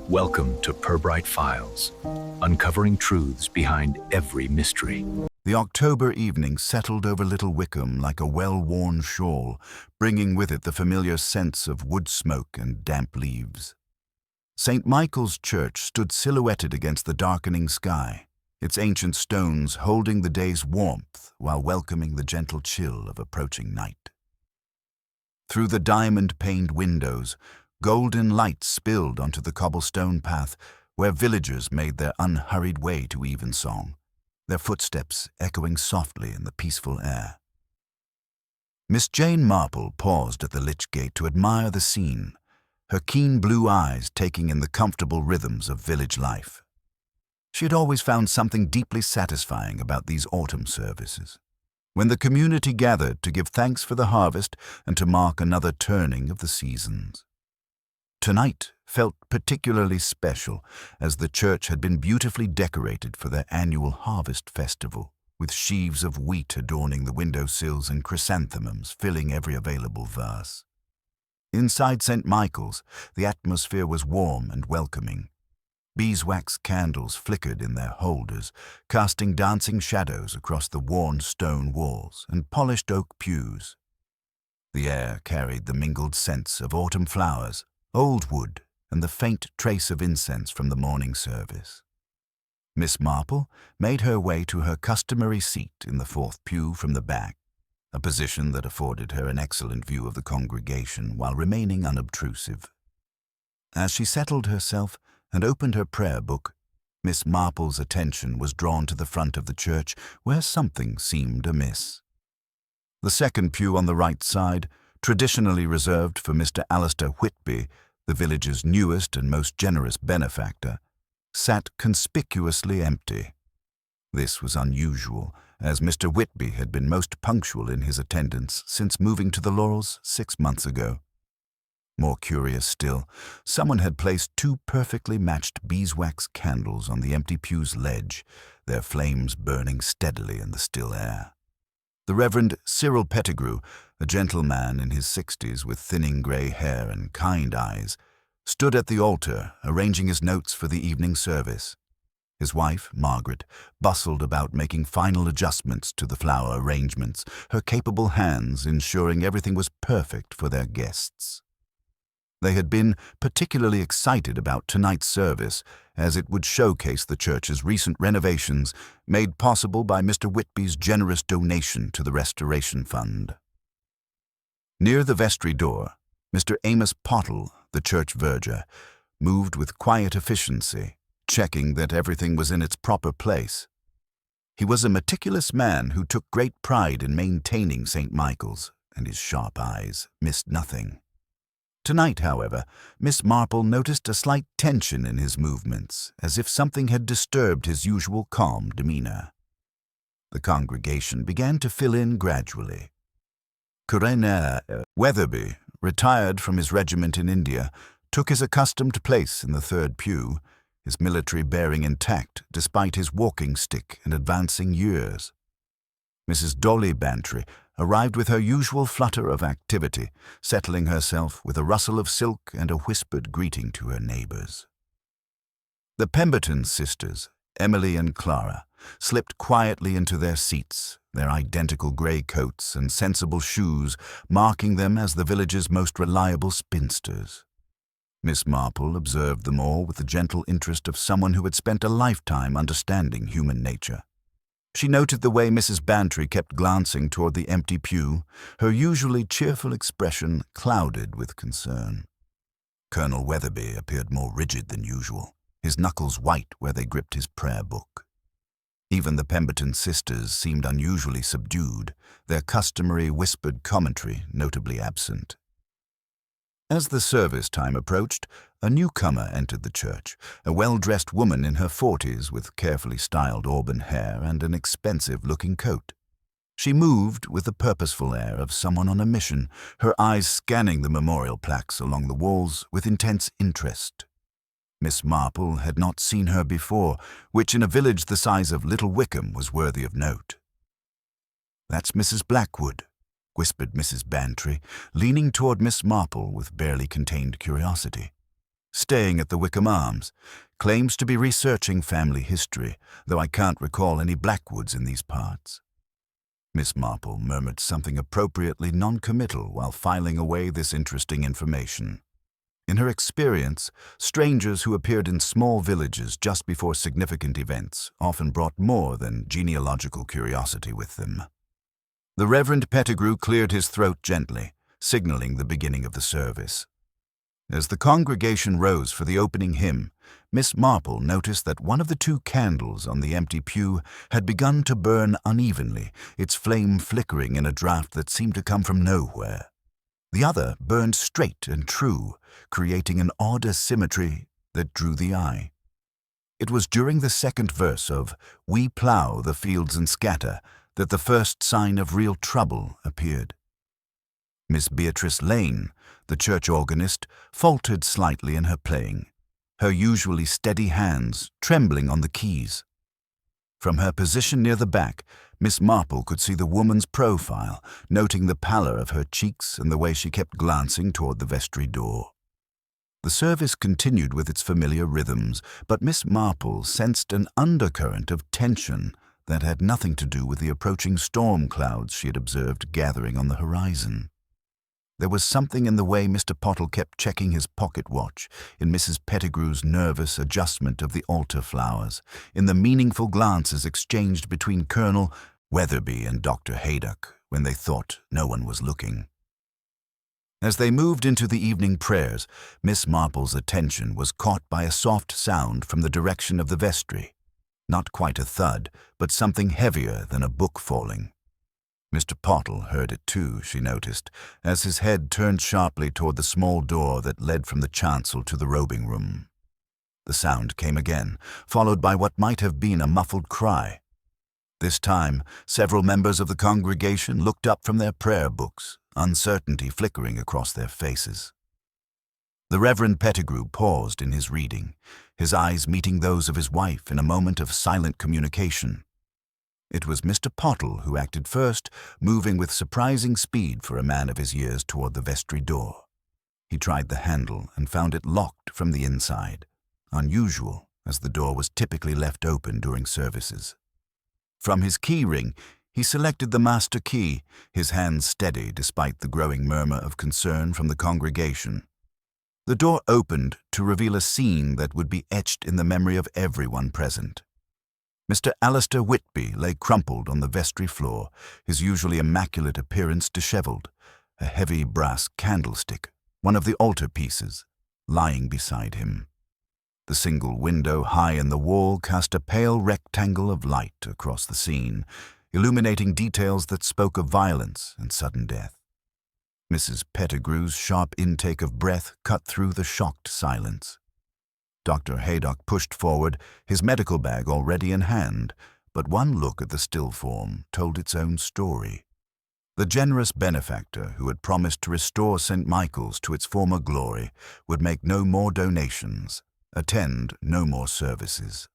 Welcome to Purbright Files, uncovering truths behind every mystery. The October evening settled over Little Wickham like a well-worn shawl, bringing with it the familiar scents of wood smoke and damp leaves. St. Michael's Church stood silhouetted against the darkening sky, its ancient stones holding the day's warmth while welcoming the gentle chill of approaching night. Through the diamond-paned windows, golden light spilled onto the cobblestone path where villagers made their unhurried way to evensong, their footsteps echoing softly in the peaceful air. Miss Jane Marple paused at the lich gate to admire the scene, her keen blue eyes taking in the comfortable rhythms of village life. She had always found something deeply satisfying about these autumn services, when the community gathered to give thanks for the harvest and to mark another turning of the seasons. Tonight felt particularly special, as the church had been beautifully decorated for their annual harvest festival, with sheaves of wheat adorning the windowsills and chrysanthemums filling every available verse. Inside St. Michael's, the atmosphere was warm and welcoming. Beeswax candles flickered in their holders, casting dancing shadows across the worn stone walls and polished oak pews. The air carried the mingled scents of autumn flowers, old wood, and the faint trace of incense from the morning service. Miss Marple made her way to her customary seat in the fourth pew from the back, a position that afforded her an excellent view of the congregation while remaining unobtrusive. As she settled herself and opened her prayer book, Miss Marple's attention was drawn to the front of the church, where something seemed amiss. The second pew on the right side, traditionally reserved for Mr. Alistair Whitby, the village's newest and most generous benefactor, sat conspicuously empty. This was unusual, as Mr. Whitby had been most punctual in his attendance since moving to the Laurels 6 months ago. More curious still, someone had placed 2 perfectly matched beeswax candles on the empty pew's ledge, their flames burning steadily in the still air. The Reverend Cyril Pettigrew, a gentleman in his 60s with thinning grey hair and kind eyes, stood at the altar arranging his notes for the evening service. His wife, Margaret, bustled about making final adjustments to the flower arrangements, her capable hands ensuring everything was perfect for their guests. They had been particularly excited about tonight's service, as it would showcase the church's recent renovations made possible by Mr. Whitby's generous donation to the Restoration Fund. Near the vestry door, Mr. Amos Pottle, the church verger, moved with quiet efficiency, checking that everything was in its proper place. He was a meticulous man who took great pride in maintaining St. Michael's, and his sharp eyes missed nothing. Tonight, however, Miss Marple noticed a slight tension in his movements, as if something had disturbed his usual calm demeanor. The congregation began to fill in gradually. Colonel Weatherby, retired from his regiment in India, took his accustomed place in the third pew, his military bearing intact despite his walking stick and advancing years. Mrs. Dolly Bantry arrived with her usual flutter of activity, settling herself with a rustle of silk and a whispered greeting to her neighbors. The Pemberton sisters, Emily and Clara, slipped quietly into their seats, their identical grey coats and sensible shoes marking them as the village's most reliable spinsters. Miss Marple observed them all with the gentle interest of someone who had spent a lifetime understanding human nature. She noted the way Mrs. Bantry kept glancing toward the empty pew, her usually cheerful expression clouded with concern. Colonel Weatherby appeared more rigid than usual, his knuckles white where they gripped his prayer book. Even the Pemberton sisters seemed unusually subdued, their customary whispered commentary notably absent. As the service time approached, a newcomer entered the church, a well-dressed woman in her 40s with carefully styled auburn hair and an expensive-looking coat. She moved with the purposeful air of someone on a mission, her eyes scanning the memorial plaques along the walls with intense interest. Miss Marple had not seen her before, which in a village the size of Little Wickham was worthy of note. "That's Mrs. Blackwood," whispered Mrs. Bantry, leaning toward Miss Marple with barely contained curiosity. staying at the Wickham Arms, claims to be researching family history, though I can't recall any Blackwoods in these parts." Miss Marple murmured something appropriately non-committal while filing away this interesting information. In her experience, strangers who appeared in small villages just before significant events often brought more than genealogical curiosity with them. The Reverend Pettigrew cleared his throat gently, signaling the beginning of the service. As the congregation rose for the opening hymn, Miss Marple noticed that one of the 2 candles on the empty pew had begun to burn unevenly, its flame flickering in a draught that seemed to come from nowhere. The other burned straight and true, creating an odd asymmetry that drew the eye. It was during the second verse of "We plough the fields and scatter" that the first sign of real trouble appeared. Miss Beatrice Lane, the church organist, faltered slightly in her playing, her usually steady hands trembling on the keys. From her position near the back, Miss Marple could see the woman's profile, noting the pallor of her cheeks and the way she kept glancing toward the vestry door. The service continued with its familiar rhythms, but Miss Marple sensed an undercurrent of tension that had nothing to do with the approaching storm clouds she had observed gathering on the horizon. There was something in the way Mr. Pottle kept checking his pocket watch, in Mrs. Pettigrew's nervous adjustment of the altar flowers, in the meaningful glances exchanged between Colonel Weatherby and Dr. Haydock when they thought no one was looking. As they moved into the evening prayers, Miss Marple's attention was caught by a soft sound from the direction of the vestry. Not quite a thud, but something heavier than a book falling. Mr. Pottle heard it too, she noticed, as his head turned sharply toward the small door that led from the chancel to the robing room. The sound came again, followed by what might have been a muffled cry. This time, several members of the congregation looked up from their prayer books, uncertainty flickering across their faces. The Reverend Pettigrew paused in his reading, his eyes meeting those of his wife in a moment of silent communication. It was Mr. Pottle who acted first, moving with surprising speed for a man of his years toward the vestry door. He tried the handle and found it locked from the inside, unusual, as the door was typically left open during services. From his key ring, he selected the master key, his hands steady despite the growing murmur of concern from the congregation. The door opened to reveal a scene that would be etched in the memory of everyone present. Mr. Alistair Whitby lay crumpled on the vestry floor, his usually immaculate appearance disheveled, a heavy brass candlestick, one of the altar pieces, lying beside him. The single window high in the wall cast a pale rectangle of light across the scene, illuminating details that spoke of violence and sudden death. Mrs. Pettigrew's sharp intake of breath cut through the shocked silence. Dr. Haydock pushed forward, his medical bag already in hand, but one look at the still form told its own story. The generous benefactor who had promised to restore St. Michael's to its former glory would make no more donations, attend no more services.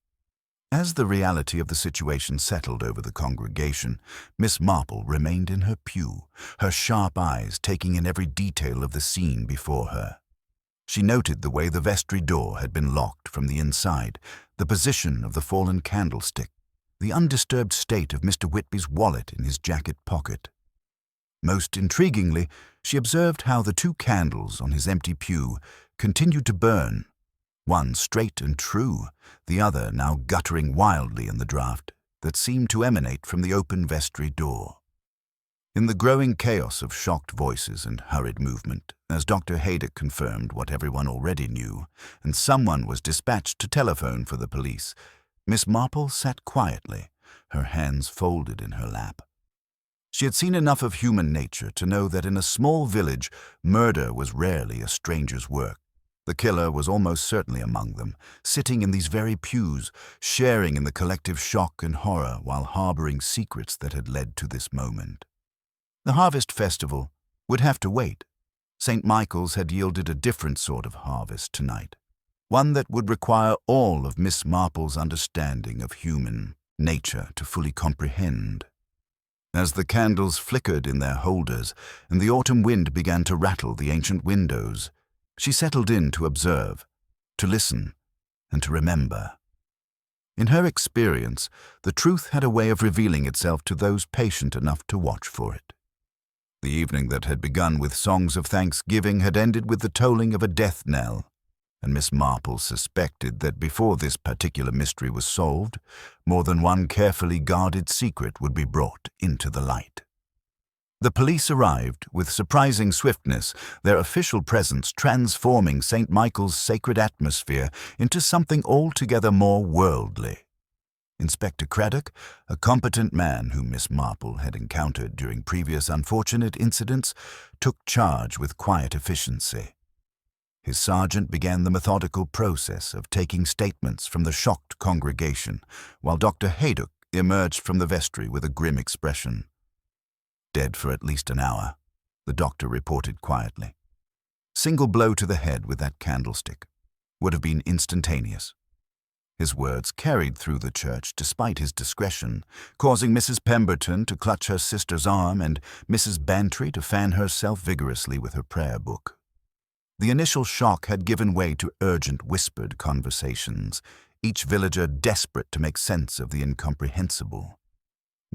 As the reality of the situation settled over the congregation, Miss Marple remained in her pew, her sharp eyes taking in every detail of the scene before her. She noted the way the vestry door had been locked from the inside, the position of the fallen candlestick, the undisturbed state of Mr. Whitby's wallet in his jacket pocket. Most intriguingly, she observed how the 2 candles on his empty pew continued to burn, one straight and true, the other now guttering wildly in the draught that seemed to emanate from the open vestry door. In the growing chaos of shocked voices and hurried movement, as Dr. Haydock confirmed what everyone already knew, and someone was dispatched to telephone for the police, Miss Marple sat quietly, her hands folded in her lap. She had seen enough of human nature to know that in a small village, murder was rarely a stranger's work. The killer was almost certainly among them, sitting in these very pews, sharing in the collective shock and horror while harboring secrets that had led to this moment. The harvest festival would have to wait. St. Michael's had yielded a different sort of harvest tonight, one that would require all of Miss Marple's understanding of human nature to fully comprehend. As the candles flickered in their holders and the autumn wind began to rattle the ancient windows, she settled in to observe, to listen, and to remember. In her experience, the truth had a way of revealing itself to those patient enough to watch for it. The evening that had begun with songs of thanksgiving had ended with the tolling of a death knell, and Miss Marple suspected that before this particular mystery was solved, more than one carefully guarded secret would be brought into the light. The police arrived with surprising swiftness, their official presence transforming St. Michael's sacred atmosphere into something altogether more worldly. Inspector Craddock, a competent man whom Miss Marple had encountered during previous unfortunate incidents, took charge with quiet efficiency. His sergeant began the methodical process of taking statements from the shocked congregation, while Dr. Haydock emerged from the vestry with a grim expression. "Dead for at least an hour," the doctor reported quietly. "Single blow to the head with that candlestick. Would have been instantaneous." His words carried through the church despite his discretion, causing Mrs. Pemberton to clutch her sister's arm and Mrs. Bantry to fan herself vigorously with her prayer book. The initial shock had given way to urgent whispered conversations, each villager desperate to make sense of the incomprehensible.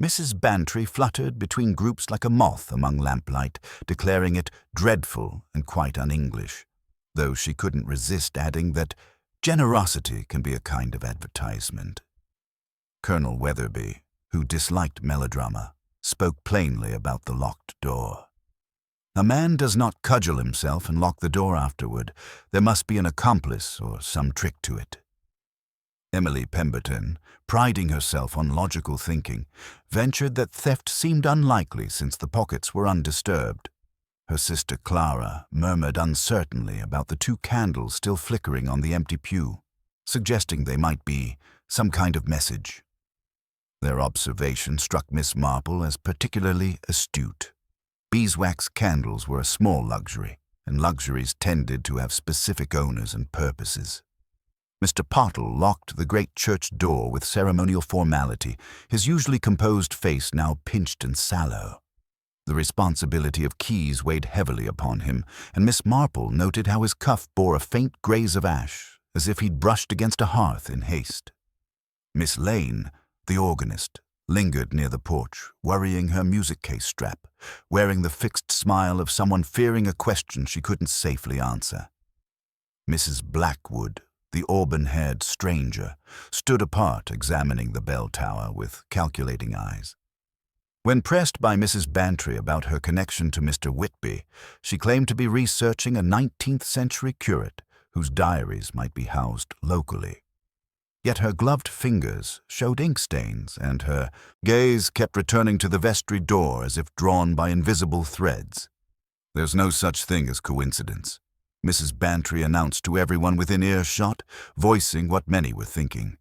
Mrs. Bantry fluttered between groups like a moth among lamplight, declaring it dreadful and quite un-English, though she couldn't resist adding that generosity can be a kind of advertisement. Colonel Weatherby, who disliked melodrama, spoke plainly about the locked door. A man does not cudgel himself and lock the door afterward. There must be an accomplice or some trick to it. Emily Pemberton, priding herself on logical thinking, ventured that theft seemed unlikely since the pockets were undisturbed. Her sister Clara murmured uncertainly about the two candles still flickering on the empty pew, suggesting they might be some kind of message. Their observation struck Miss Marple as particularly astute. Beeswax candles were a small luxury, and luxuries tended to have specific owners and purposes. Mr. Pottle locked the great church door with ceremonial formality, his usually composed face now pinched and sallow. The responsibility of keys weighed heavily upon him, and Miss Marple noted how his cuff bore a faint graze of ash, as if he'd brushed against a hearth in haste. Miss Lane, the organist, lingered near the porch, worrying her music case strap, wearing the fixed smile of someone fearing a question she couldn't safely answer. Mrs. Blackwood, the auburn-haired stranger, stood apart examining the bell tower with calculating eyes. When pressed by Mrs. Bantry about her connection to Mr. Whitby, she claimed to be researching a 19th-century curate whose diaries might be housed locally. Yet her gloved fingers showed ink stains, and her gaze kept returning to the vestry door as if drawn by invisible threads. "There's no such thing as coincidence," Mrs. Bantry announced to everyone within earshot, voicing what many were thinking.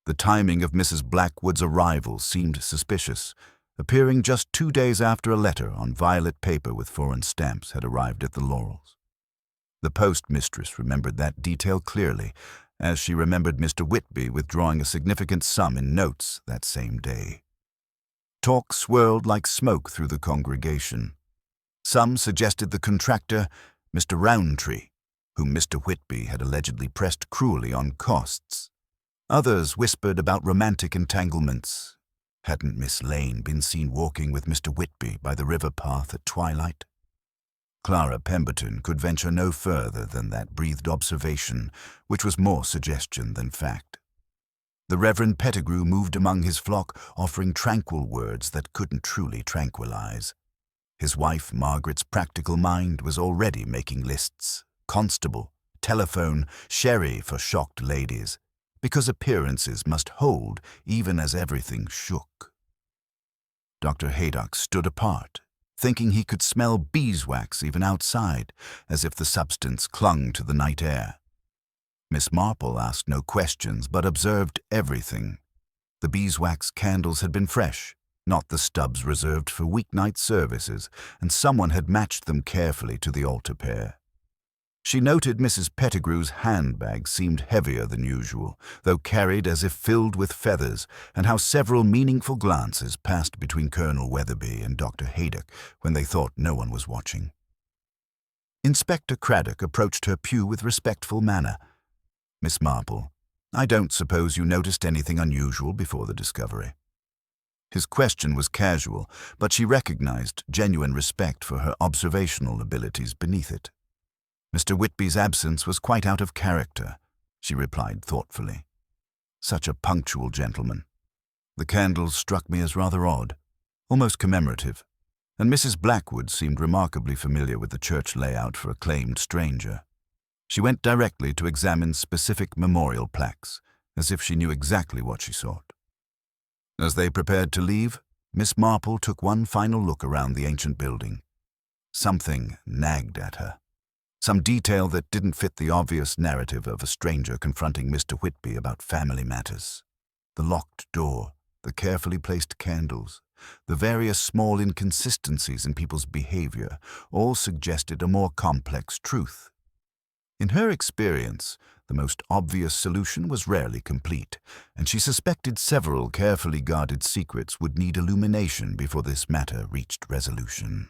The timing of Mrs. Blackwood's arrival seemed suspicious, appearing just 2 days after a letter on violet paper with foreign stamps had arrived at the Laurels. The postmistress remembered that detail clearly, as she remembered Mr. Whitby withdrawing a significant sum in notes that same day. Talk swirled like smoke through the congregation. Some suggested the contractor, Mr. Roundtree, whom Mr. Whitby had allegedly pressed cruelly on costs. Others whispered about romantic entanglements. Hadn't Miss Lane been seen walking with Mr. Whitby by the river path at twilight? Clara Pemberton could venture no further than that breathed observation, which was more suggestion than fact. The Reverend Pettigrew moved among his flock, offering tranquil words that couldn't truly tranquilize. His wife Margaret's practical mind was already making lists: constable, telephone, sherry for shocked ladies, because appearances must hold even as everything shook. Dr. Haydock stood apart, thinking he could smell beeswax even outside, as if the substance clung to the night air. Miss Marple asked no questions but observed everything. The beeswax candles had been fresh, not the stubs reserved for weeknight services, and someone had matched them carefully to the altar pair. She noted Mrs. Pettigrew's handbag seemed heavier than usual, though carried as if filled with feathers, and how several meaningful glances passed between Colonel Weatherby and Dr. Haydock when they thought no one was watching. Inspector Craddock approached her pew with respectful manner. Miss Marple, I don't suppose you noticed anything unusual before the discovery. His question was casual, but she recognized genuine respect for her observational abilities beneath it. Mr. Whitby's absence was quite out of character, she replied thoughtfully. Such a punctual gentleman. The candles struck me as rather odd, almost commemorative, and Mrs. Blackwood seemed remarkably familiar with the church layout for a claimed stranger. She went directly to examine specific memorial plaques, as if she knew exactly what she sought. As they prepared to leave, Miss Marple took one final look around the ancient building. Something nagged at her. Some detail that didn't fit the obvious narrative of a stranger confronting Mr. Whitby about family matters. The locked door, the carefully placed candles, the various small inconsistencies in people's behavior all suggested a more complex truth. In her experience, the most obvious solution was rarely complete, and she suspected several carefully guarded secrets would need illumination before this matter reached resolution.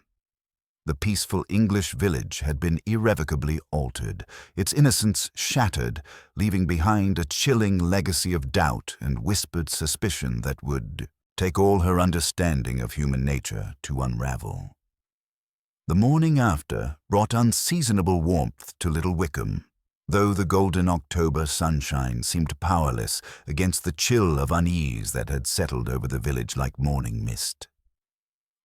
The peaceful English village had been irrevocably altered, its innocence shattered, leaving behind a chilling legacy of doubt and whispered suspicion that would take all her understanding of human nature to unravel. The morning after brought unseasonable warmth to Little Wickham, though the golden October sunshine seemed powerless against the chill of unease that had settled over the village like morning mist.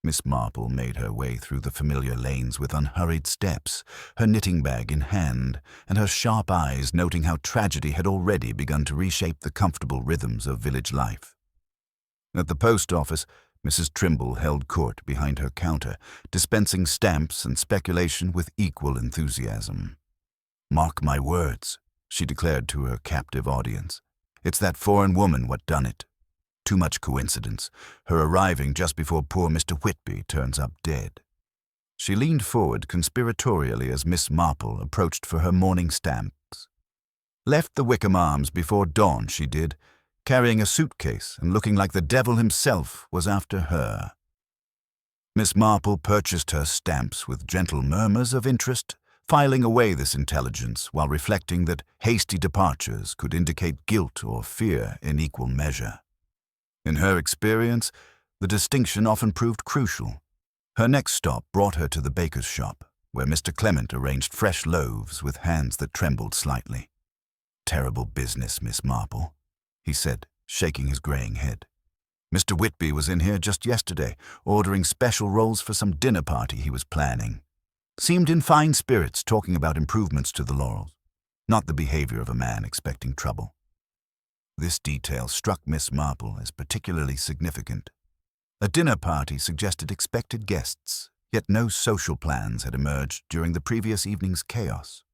Miss Marple made her way through the familiar lanes with unhurried steps, her knitting bag in hand, and her sharp eyes noting how tragedy had already begun to reshape the comfortable rhythms of village life. At the post office, Mrs. Trimble held court behind her counter, dispensing stamps and speculation with equal enthusiasm. "Mark my words," she declared to her captive audience. "It's that foreign woman what done it. Too much coincidence, her arriving just before poor Mr. Whitby turns up dead." She leaned forward conspiratorially as Miss Marple approached for her morning stamps. Left the Wickham Arms before dawn, she did, carrying a suitcase and looking like the devil himself was after her. Miss Marple purchased her stamps with gentle murmurs of interest, filing away this intelligence while reflecting that hasty departures could indicate guilt or fear in equal measure. In her experience, the distinction often proved crucial. Her next stop brought her to the baker's shop, where Mr. Clement arranged fresh loaves with hands that trembled slightly. "Terrible business, Miss Marple," he said, shaking his graying head. "Mr. Whitby was in here just yesterday, ordering special rolls for some dinner party he was planning. Seemed in fine spirits, talking about improvements to the Laurels. Not the behavior of a man expecting trouble." This detail struck Miss Marple as particularly significant. A dinner party suggested expected guests, yet no social plans had emerged during the previous evening's chaos.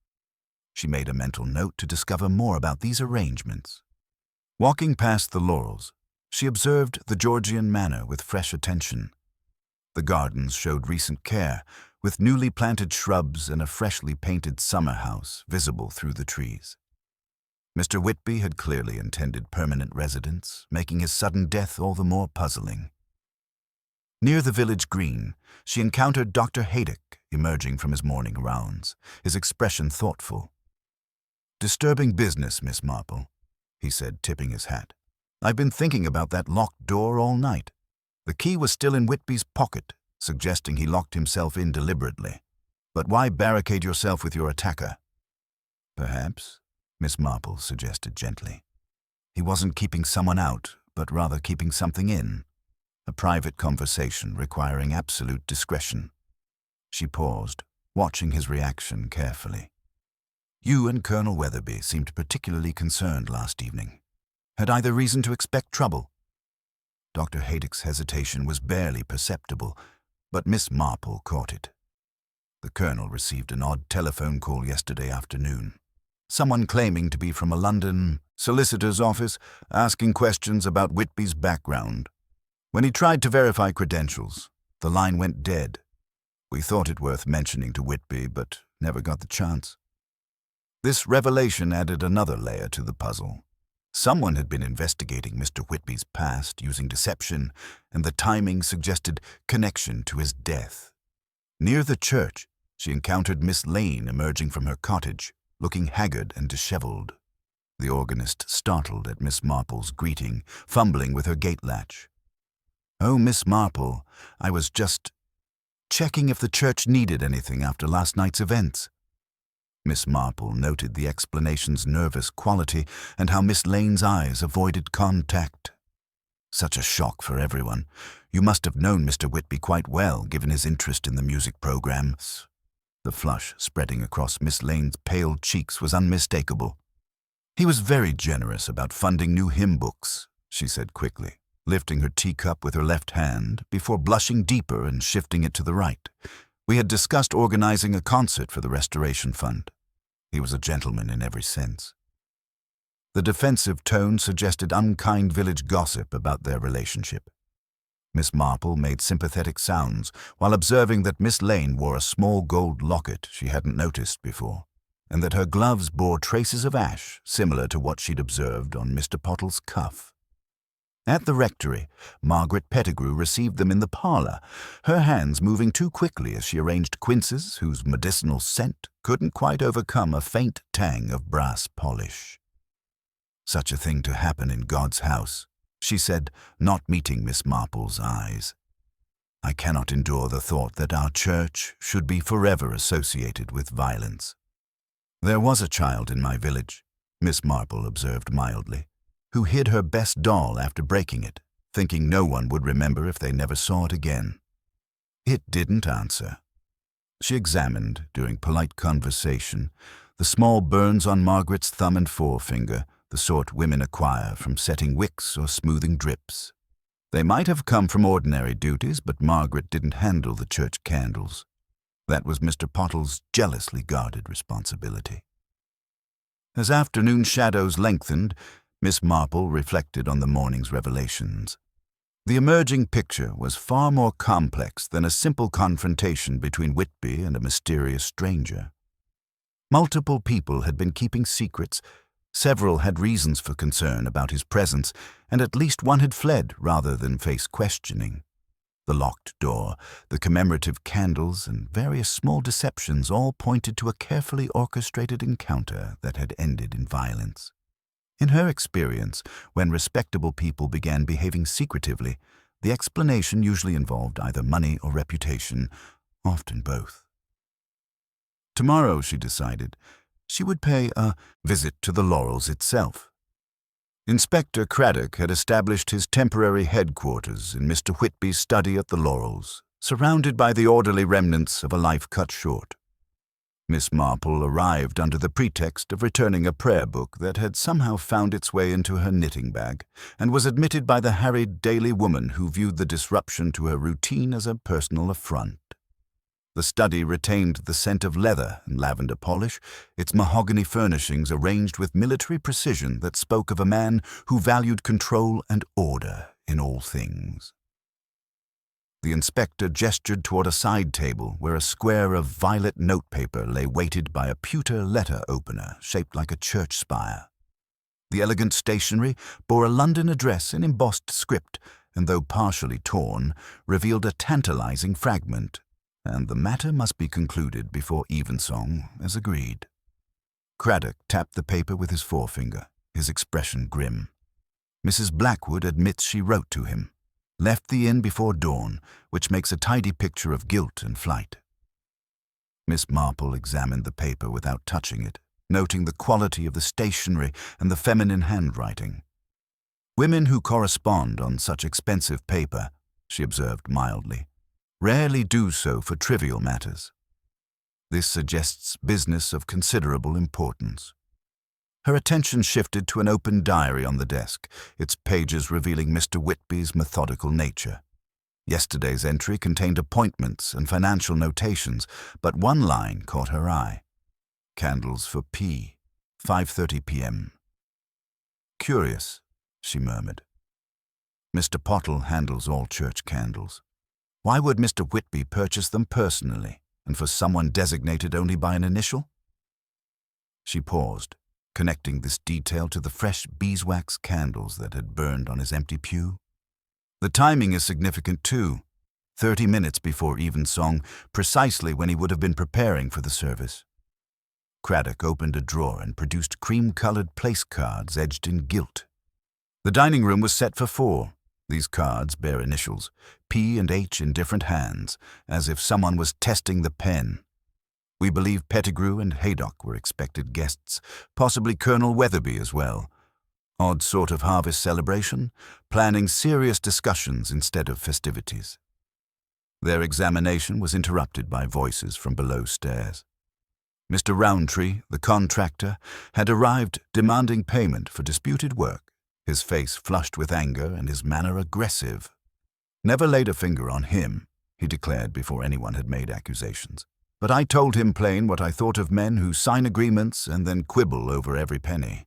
She made a mental note to discover more about these arrangements. Walking past the Laurels, she observed the Georgian manor with fresh attention. The gardens showed recent care, with newly planted shrubs and a freshly painted summer house visible through the trees. Mr. Whitby had clearly intended permanent residence, making his sudden death all the more puzzling. Near the village green, she encountered Dr. Haydock emerging from his morning rounds, his expression thoughtful. "Disturbing business, Miss Marple," he said, tipping his hat. "I've been thinking about that locked door all night. The key was still in Whitby's pocket, suggesting he locked himself in deliberately. But why barricade yourself with your attacker?" "Perhaps," Miss Marple suggested gently, "he wasn't keeping someone out, but rather keeping something in. A private conversation requiring absolute discretion." She paused, watching his reaction carefully. "You and Colonel Weatherby seemed particularly concerned last evening. Had either reason to expect trouble?" Dr. Haydock's hesitation was barely perceptible, but Miss Marple caught it. "The Colonel received an odd telephone call yesterday afternoon. Someone claiming to be from a London solicitor's office, asking questions about Whitby's background. When he tried to verify credentials, the line went dead. We thought it worth mentioning to Whitby, but never got the chance." This revelation added another layer to the puzzle. Someone had been investigating Mr. Whitby's past using deception, and the timing suggested connection to his death. Near the church, she encountered Miss Lane emerging from her cottage, looking haggard and disheveled. The organist startled at Miss Marple's greeting, fumbling with her gate latch. "Oh, Miss Marple, I was just checking if the church needed anything after last night's events." Miss Marple noted the explanation's nervous quality and how Miss Lane's eyes avoided contact. Such a shock for everyone. You must have known Mr. Whitby quite well, given his interest in the music programs. The flush spreading across Miss Lane's pale cheeks was unmistakable. "He was very generous about funding new hymn books," she said quickly, lifting her teacup with her left hand before blushing deeper and shifting it to the right. "We had discussed organizing a concert for the Restoration Fund. He was a gentleman in every sense." The defensive tone suggested unkind village gossip about their relationship. Miss Marple made sympathetic sounds while observing that Miss Lane wore a small gold locket she hadn't noticed before, and that her gloves bore traces of ash similar to what she'd observed on Mr. Pottle's cuff. At the rectory, Margaret Pettigrew received them in the parlor, her hands moving too quickly as she arranged quinces whose medicinal scent couldn't quite overcome a faint tang of brass polish. "Such a thing to happen in God's house," she said, not meeting Miss Marple's eyes. "I cannot endure the thought that our church should be forever associated with violence." "There was a child in my village," Miss Marple observed mildly, "who hid her best doll after breaking it, thinking no one would remember if they never saw it again. It didn't answer." She examined, during polite conversation, the small burns on Margaret's thumb and forefinger, the sort women acquire from setting wicks or smoothing drips. They might have come from ordinary duties, but Margaret didn't handle the church candles. That was Mr. Pottle's jealously guarded responsibility. As afternoon shadows lengthened, Miss Marple reflected on the morning's revelations. The emerging picture was far more complex than a simple confrontation between Whitby and a mysterious stranger. Multiple people had been keeping secrets. Several had reasons for concern about his presence, and at least one had fled rather than face questioning. The locked door, the commemorative candles, and various small deceptions all pointed to a carefully orchestrated encounter that had ended in violence. In her experience, when respectable people began behaving secretively, the explanation usually involved either money or reputation, often both. Tomorrow, she decided, she would pay a visit to the Laurels itself. Inspector Craddock had established his temporary headquarters in Mr. Whitby's study at the Laurels, surrounded by the orderly remnants of a life cut short. Miss Marple arrived under the pretext of returning a prayer book that had somehow found its way into her knitting bag, and was admitted by the harried daily woman who viewed the disruption to her routine as a personal affront. The study retained the scent of leather and lavender polish, its mahogany furnishings arranged with military precision that spoke of a man who valued control and order in all things. The inspector gestured toward a side table where a square of violet notepaper lay weighted by a pewter letter opener shaped like a church spire. The elegant stationery bore a London address in embossed script, and though partially torn, revealed a tantalizing fragment, and the matter must be concluded before evensong, as agreed. Craddock tapped the paper with his forefinger, his expression grim. Mrs. Blackwood admits she wrote to him. Left the inn before dawn, which makes a tidy picture of guilt and flight. Miss Marple examined the paper without touching it, noting the quality of the stationery and the feminine handwriting. Women who correspond on such expensive paper, she observed mildly, rarely do so for trivial matters. This suggests business of considerable importance. Her attention shifted to an open diary on the desk, its pages revealing Mr. Whitby's methodical nature. Yesterday's entry contained appointments and financial notations, but one line caught her eye. Candles for P, 5:30 p.m. Curious, she murmured. Mr. Pottle handles all church candles. Why would Mr. Whitby purchase them personally, and for someone designated only by an initial? She paused, connecting this detail to the fresh beeswax candles that had burned on his empty pew. The timing is significant too. 30 minutes before evensong, precisely when he would have been preparing for the service. Craddock opened a drawer and produced cream-colored place cards edged in gilt. The dining room was set for 4. These cards bear initials, P and H in different hands, as if someone was testing the pen. We believe Pettigrew and Haydock were expected guests, possibly Colonel Weatherby as well. Odd sort of harvest celebration, planning serious discussions instead of festivities. Their examination was interrupted by voices from below stairs. Mr. Roundtree, the contractor, had arrived demanding payment for disputed work, his face flushed with anger and his manner aggressive. Never laid a finger on him, he declared before anyone had made accusations. But I told him plain what I thought of men who sign agreements and then quibble over every penny.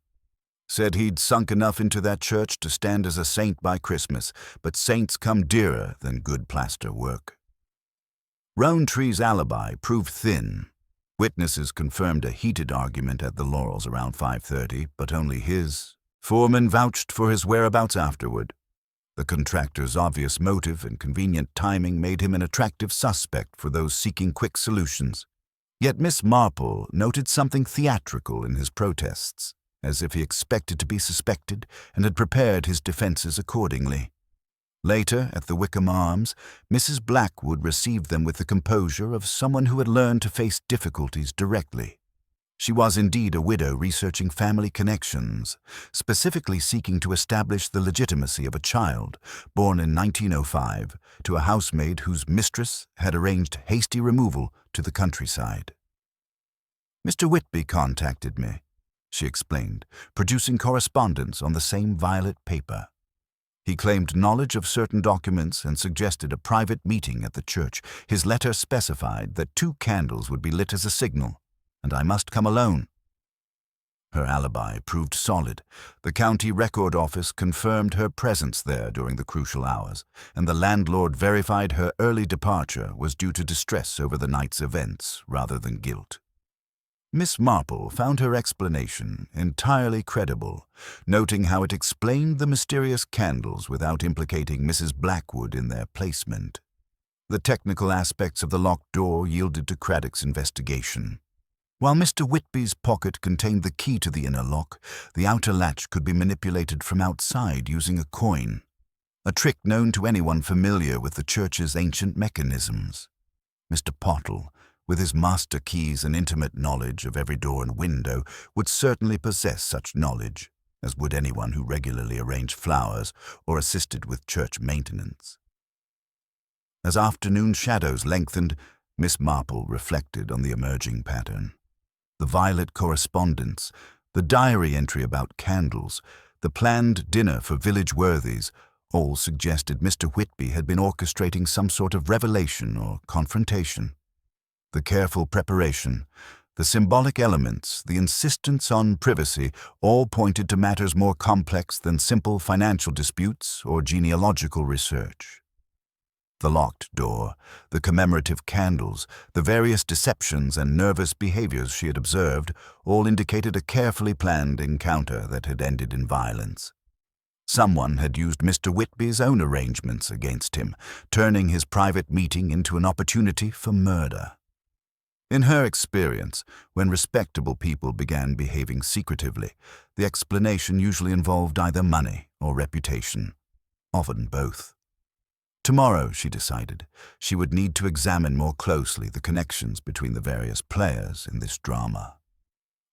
Said he'd sunk enough into that church to stand as a saint by Christmas, but saints come dearer than good plaster work. Roundtree's alibi proved thin. Witnesses confirmed a heated argument at the Laurels around 5:30, but only his. Foreman vouched for his whereabouts afterward. The contractor's obvious motive and convenient timing made him an attractive suspect for those seeking quick solutions. Yet Miss Marple noted something theatrical in his protests, as if he expected to be suspected and had prepared his defenses accordingly. Later, at the Wickham Arms, Mrs. Blackwood received them with the composure of someone who had learned to face difficulties directly. She was indeed a widow researching family connections, specifically seeking to establish the legitimacy of a child, born in 1905, to a housemaid whose mistress had arranged hasty removal to the countryside. "Mr. Whitby contacted me," she explained, producing correspondence on the same violet paper. He claimed knowledge of certain documents and suggested a private meeting at the church. His letter specified that 2 candles would be lit as a signal, and I must come alone. Her alibi proved solid. The county record office confirmed her presence there during the crucial hours, and the landlord verified her early departure was due to distress over the night's events rather than guilt. Miss Marple found her explanation entirely credible, noting how it explained the mysterious candles without implicating Mrs. Blackwood in their placement. The technical aspects of the locked door yielded to Craddock's investigation. While Mr. Whitby's pocket contained the key to the inner lock, the outer latch could be manipulated from outside using a coin, a trick known to anyone familiar with the church's ancient mechanisms. Mr. Pottle, with his master keys and intimate knowledge of every door and window, would certainly possess such knowledge, as would anyone who regularly arranged flowers or assisted with church maintenance. As afternoon shadows lengthened, Miss Marple reflected on the emerging pattern. The violet correspondence, the diary entry about candles, the planned dinner for village worthies, all suggested Mr. Whitby had been orchestrating some sort of revelation or confrontation. The careful preparation, the symbolic elements, the insistence on privacy, all pointed to matters more complex than simple financial disputes or genealogical research. The locked door, the commemorative candles, the various deceptions and nervous behaviors she had observed all indicated a carefully planned encounter that had ended in violence. Someone had used Mr. Whitby's own arrangements against him, turning his private meeting into an opportunity for murder. In her experience, when respectable people began behaving secretively, the explanation usually involved either money or reputation, often both. Tomorrow, she decided, she would need to examine more closely the connections between the various players in this drama.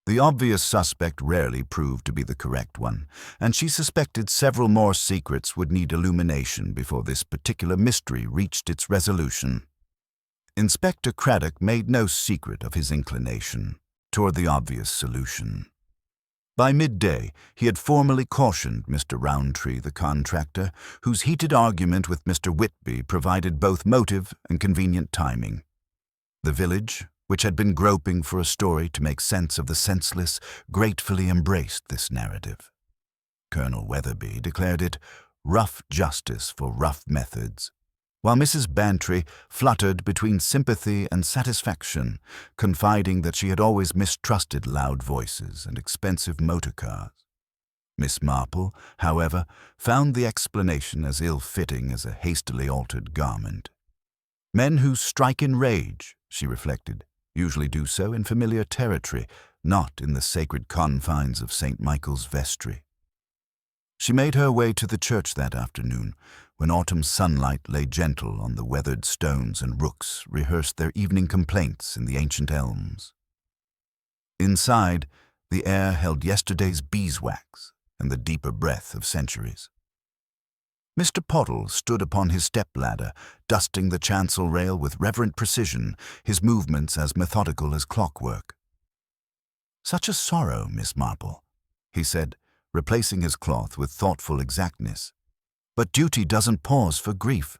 The obvious suspect rarely proved to be the correct one, and she suspected several more secrets would need illumination before this particular mystery reached its resolution. Inspector Craddock made no secret of his inclination toward the obvious solution. By midday, he had formally cautioned Mr. Roundtree, the contractor, whose heated argument with Mr. Whitby provided both motive and convenient timing. The village, which had been groping for a story to make sense of the senseless, gratefully embraced this narrative. Colonel Weatherby declared it rough justice for rough methods, while Mrs. Bantry fluttered between sympathy and satisfaction, confiding that she had always mistrusted loud voices and expensive motor cars. Miss Marple, however, found the explanation as ill-fitting as a hastily altered garment. Men who strike in rage, she reflected, usually do so in familiar territory, not in the sacred confines of St. Michael's vestry. She made her way to the church that afternoon, when autumn sunlight lay gentle on the weathered stones and rooks rehearsed their evening complaints in the ancient elms. Inside, the air held yesterday's beeswax and the deeper breath of centuries. Mr. Pottle stood upon his step-ladder, dusting the chancel rail with reverent precision, his movements as methodical as clockwork. "Such a sorrow, Miss Marple," he said, replacing his cloth with thoughtful exactness. "But duty doesn't pause for grief,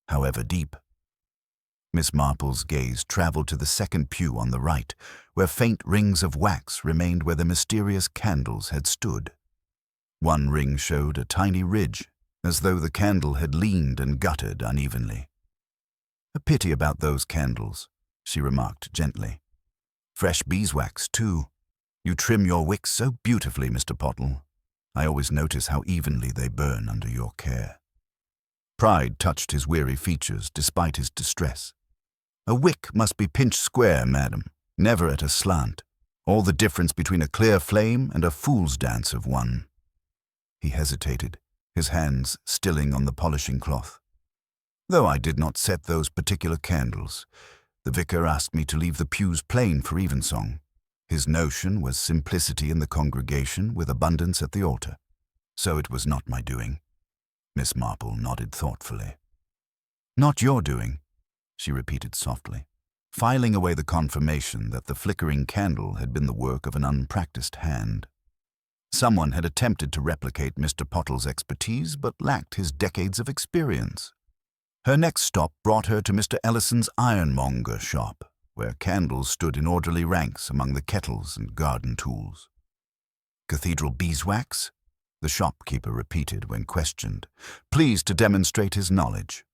however deep." Miss Marple's gaze traveled to the second pew on the right, where faint rings of wax remained where the mysterious candles had stood. One ring showed a tiny ridge, as though the candle had leaned and guttered unevenly. "A pity about those candles," she remarked gently. "Fresh beeswax, too. You trim your wicks so beautifully, Mr. Pottle. I always notice how evenly they burn under your care." Pride touched his weary features despite his distress. "A wick must be pinched square, madam, never at a slant. All the difference between a clear flame and a fool's dance of one." He hesitated, his hands stilling on the polishing cloth. "Though I did not set those particular candles. The vicar asked me to leave the pews plain for evensong. His notion was simplicity in the congregation with abundance at the altar. So it was not my doing." Miss Marple nodded thoughtfully. "Not your doing," she repeated softly, filing away the confirmation that the flickering candle had been the work of an unpracticed hand. Someone had attempted to replicate Mr. Pottle's expertise but lacked his decades of experience. Her next stop brought her to Mr. Ellison's ironmonger shop, where candles stood in orderly ranks among the kettles and garden tools. "Cathedral beeswax?" the shopkeeper repeated when questioned, pleased to demonstrate his knowledge.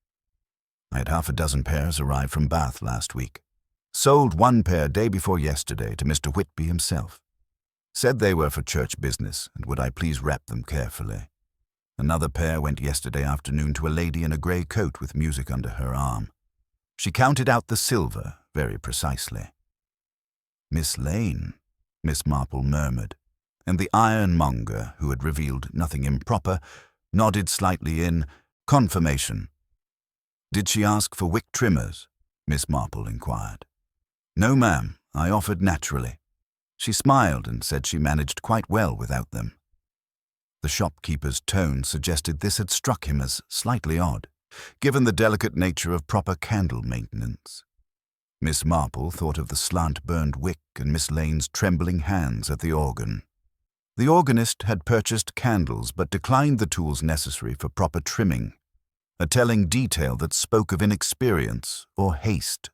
"I had half a dozen pairs arrive from Bath last week. Sold one pair day before yesterday to Mr. Whitby himself. Said they were for church business, and would I please wrap them carefully. Another pair went yesterday afternoon to a lady in a grey coat with music under her arm. She counted out the silver very precisely." "Miss Lane," Miss Marple murmured, and the ironmonger, who had revealed nothing improper, nodded slightly in confirmation. "Did she ask for wick trimmers?" Miss Marple inquired. "No, ma'am, I offered naturally. She smiled and said she managed quite well without them." The shopkeeper's tone suggested this had struck him as slightly odd, given the delicate nature of proper candle maintenance. Miss Marple thought of the slant-burned wick and Miss Lane's trembling hands at the organ. The organist had purchased candles but declined the tools necessary for proper trimming, a telling detail that spoke of inexperience or haste.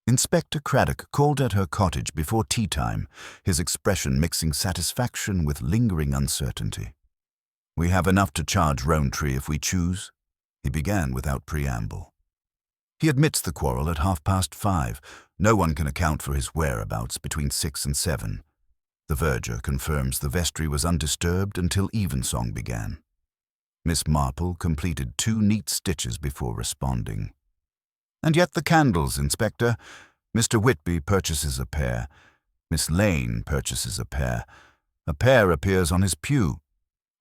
Inspector Craddock called at her cottage before tea-time, his expression mixing satisfaction with lingering uncertainty. "We have enough to charge Rowntree if we choose," he began without preamble. "He admits the quarrel at 5:30. No one can account for his whereabouts between 6 and 7. The verger confirms the vestry was undisturbed until evensong began." Miss Marple completed 2 neat stitches before responding. "And yet the candles, Inspector. Mr. Whitby purchases a pair. Miss Lane purchases a pair. A pair appears on his pew.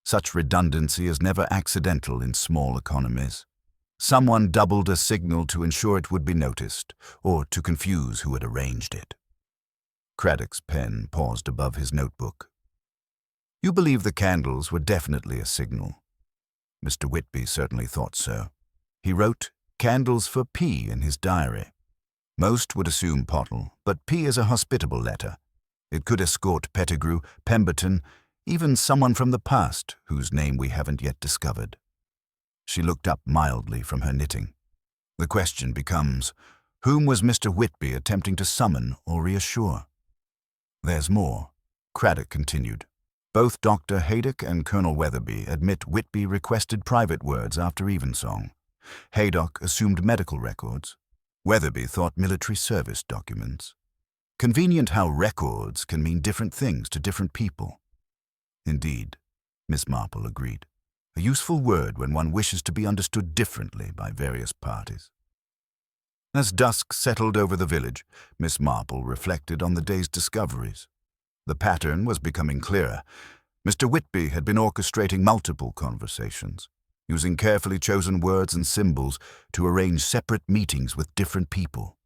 Such redundancy is never accidental in small economies. Someone doubled a signal to ensure it would be noticed, or to confuse who had arranged it." Craddock's pen paused above his notebook. "You believe the candles were definitely a signal?" Mr. Whitby certainly thought so. He wrote "Candles for P" in his diary. Most would assume Pottle, but P is a hospitable letter. It could escort Pettigrew, Pemberton, even someone from the past whose name we haven't yet discovered. She looked up mildly from her knitting. The question becomes, whom was Mr. Whitby attempting to summon or reassure? "There's more," Craddock continued. "Both Dr. Haydock and Colonel Weatherby admit Whitby requested private words after evensong. Haydock assumed medical records. Weatherby thought military service documents. Convenient how records can mean different things to different people." "Indeed," Miss Marple agreed. "A useful word when one wishes to be understood differently by various parties." As dusk settled over the village, Miss Marple reflected on the day's discoveries. The pattern was becoming clearer. Mr. Whitby had been orchestrating multiple conversations, using carefully chosen words and symbols to arrange separate meetings with different people.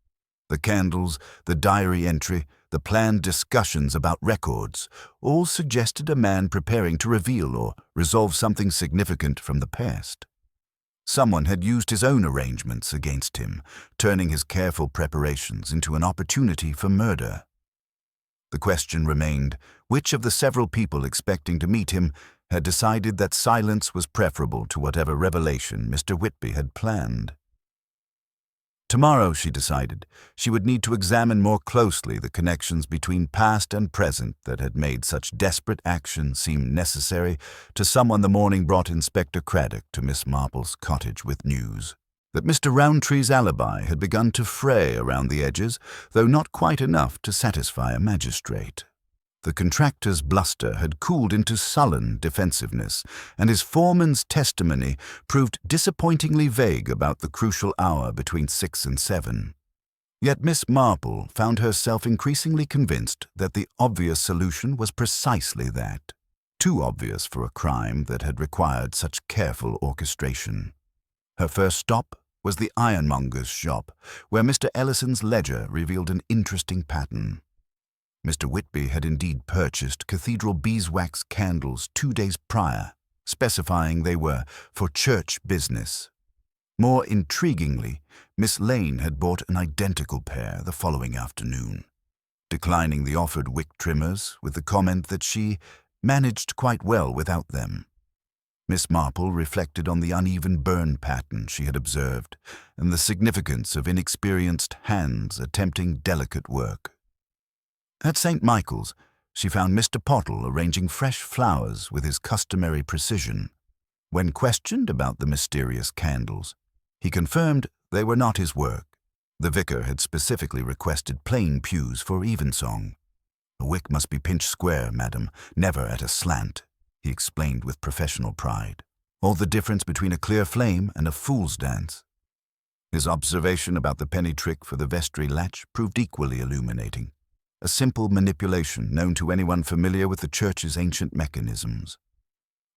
The candles, the diary entry, the planned discussions about records all suggested a man preparing to reveal or resolve something significant from the past. Someone had used his own arrangements against him, turning his careful preparations into an opportunity for murder. The question remained, which of the several people expecting to meet him had decided that silence was preferable to whatever revelation Mr. Whitby had planned? Tomorrow, she decided, she would need to examine more closely the connections between past and present that had made such desperate action seem necessary to someone the morning brought Inspector Craddock to Miss Marple's cottage with news that Mr. Roundtree's alibi had begun to fray around the edges, though not quite enough to satisfy a magistrate. The contractor's bluster had cooled into sullen defensiveness, and his foreman's testimony proved disappointingly vague about the crucial hour between 6 and 7. Yet Miss Marple found herself increasingly convinced that the obvious solution was precisely that, too obvious for a crime that had required such careful orchestration. Her first stop was the ironmonger's shop, where Mr. Ellison's ledger revealed an interesting pattern. Mr. Whitby had indeed purchased cathedral beeswax candles 2 days prior, specifying they were for church business. More intriguingly, Miss Lane had bought an identical pair the following afternoon, declining the offered wick trimmers with the comment that she managed quite well without them. Miss Marple reflected on the uneven burn pattern she had observed and the significance of inexperienced hands attempting delicate work. At St. Michael's, she found Mr. Pottle arranging fresh flowers with his customary precision. When questioned about the mysterious candles, he confirmed they were not his work. The vicar had specifically requested plain pews for evensong. "A wick must be pinched square, madam, never at a slant," he explained with professional pride. "All the difference between a clear flame and a fool's dance." His observation about the penny trick for the vestry latch proved equally illuminating. A simple manipulation known to anyone familiar with the church's ancient mechanisms.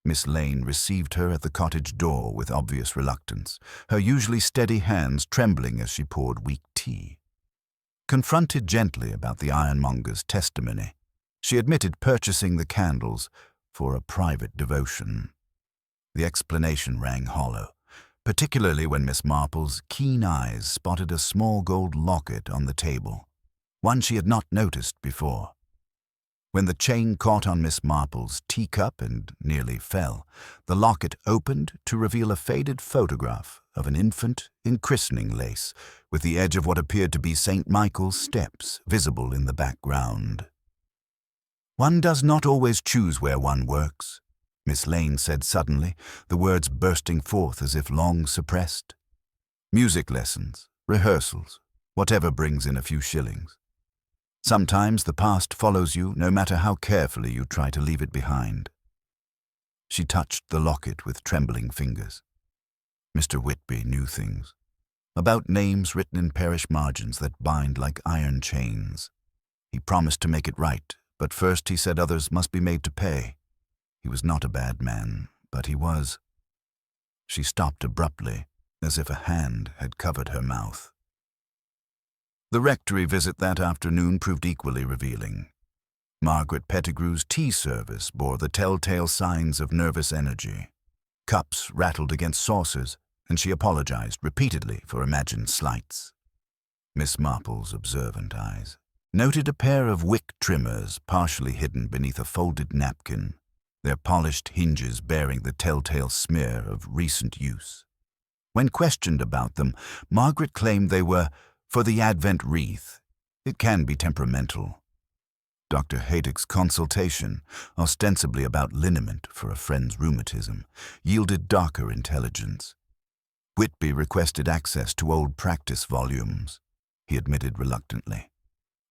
Miss Lane received her at the cottage door with obvious reluctance, her usually steady hands trembling as she poured weak tea. Confronted gently about the ironmonger's testimony, she admitted purchasing the candles for a private devotion. The explanation rang hollow, particularly when Miss Marple's keen eyes spotted a small gold locket on the table, one she had not noticed before. When the chain caught on Miss Marple's teacup and nearly fell, the locket opened to reveal a faded photograph of an infant in christening lace, with the edge of what appeared to be St. Michael's steps visible in the background. "One does not always choose where one works," Miss Lane said suddenly, the words bursting forth as if long suppressed. "Music lessons, rehearsals, whatever brings in a few shillings. Sometimes the past follows you no matter how carefully you try to leave it behind." She touched the locket with trembling fingers. Mr. Whitby knew things about names written in parish margins that bind like iron chains. He promised to make it right, but first he said others must be made to pay. He was not a bad man, but he was. She stopped abruptly, as if a hand had covered her mouth. The rectory visit that afternoon proved equally revealing. Margaret Pettigrew's tea service bore the telltale signs of nervous energy. Cups rattled against saucers, and she apologized repeatedly for imagined slights. Miss Marple's observant eyes noted a pair of wick trimmers partially hidden beneath a folded napkin, their polished hinges bearing the telltale smear of recent use. When questioned about them, Margaret claimed they were for the Advent wreath. It can be temperamental. Dr. Haydock's consultation, ostensibly about liniment for a friend's rheumatism, yielded darker intelligence. Whitby requested access to old practice volumes, he admitted reluctantly.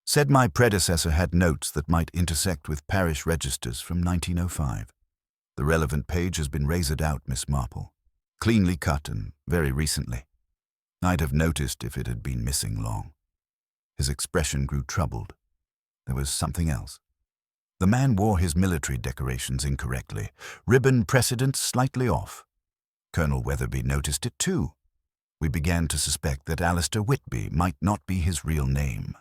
Said my predecessor had notes that might intersect with parish registers from 1905. The relevant page has been razored out, Miss Marple. Cleanly cut and very recently. I'd have noticed if it had been missing long. His expression grew troubled. There was something else. The man wore his military decorations incorrectly, ribbon precedence slightly off. Colonel Weatherby noticed it too. We began to suspect that Alistair Whitby might not be his real name.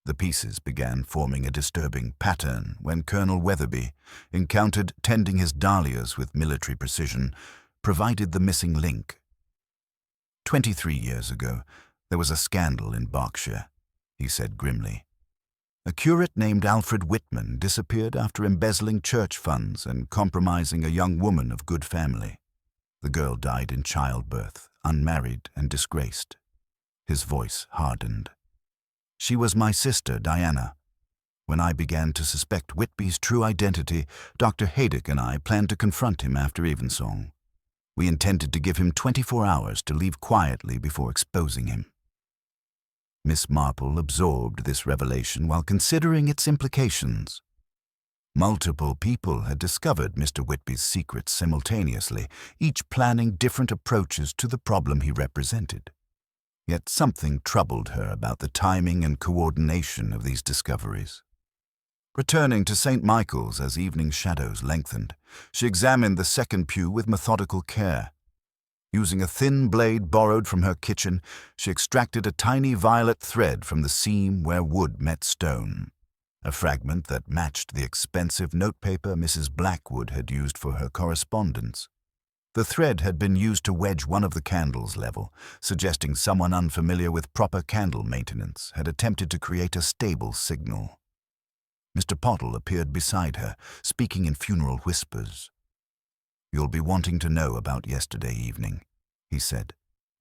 The pieces began forming a disturbing pattern when Colonel Weatherby, encountered tending his dahlias with military precision, provided the missing link. 23 years ago, there was a scandal in Berkshire, he said grimly. A curate named Alfred Whitman disappeared after embezzling church funds and compromising a young woman of good family. The girl died in childbirth, unmarried and disgraced. His voice hardened. She was my sister, Diana. When I began to suspect Whitby's true identity, Dr. Haydock and I planned to confront him after evensong. We intended to give him 24 hours to leave quietly before exposing him. Miss Marple absorbed this revelation while considering its implications. Multiple people had discovered Mr. Whitby's secrets simultaneously, each planning different approaches to the problem he represented. Yet something troubled her about the timing and coordination of these discoveries. Returning to St. Michael's as evening shadows lengthened, she examined the second pew with methodical care. Using a thin blade borrowed from her kitchen, she extracted a tiny violet thread from the seam where wood met stone, a fragment that matched the expensive notepaper Mrs. Blackwood had used for her correspondence. The thread had been used to wedge one of the candles level, suggesting someone unfamiliar with proper candle maintenance had attempted to create a stable signal. Mr. Pottle appeared beside her, speaking in funeral whispers. "You'll be wanting to know about yesterday evening," he said,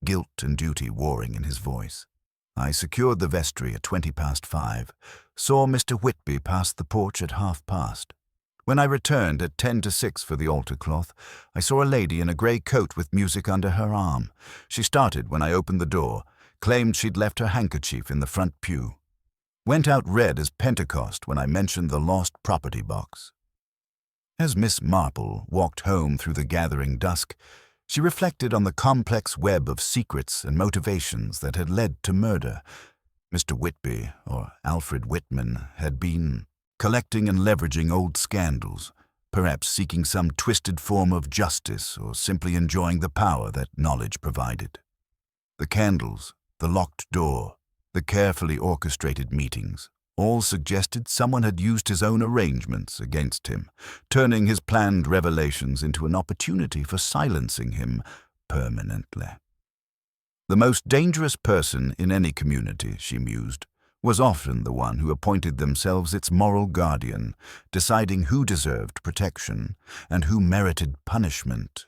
guilt and duty warring in his voice. "I secured the vestry at 5:20, saw Mr. Whitby pass the porch at 5:30. When I returned at 5:50 for the altar cloth, I saw a lady in a grey coat with music under her arm. She started when I opened the door, claimed she'd left her handkerchief in the front pew. Went out red as Pentecost when I mentioned the lost property box." As Miss Marple walked home through the gathering dusk, she reflected on the complex web of secrets and motivations that had led to murder. Mr. Whitby, or Alfred Whitman, had been collecting and leveraging old scandals, perhaps seeking some twisted form of justice or simply enjoying the power that knowledge provided. The candles, the locked door, the carefully orchestrated meetings, all suggested someone had used his own arrangements against him, turning his planned revelations into an opportunity for silencing him permanently. The most dangerous person in any community, she mused, was often the one who appointed themselves its moral guardian, deciding who deserved protection and who merited punishment.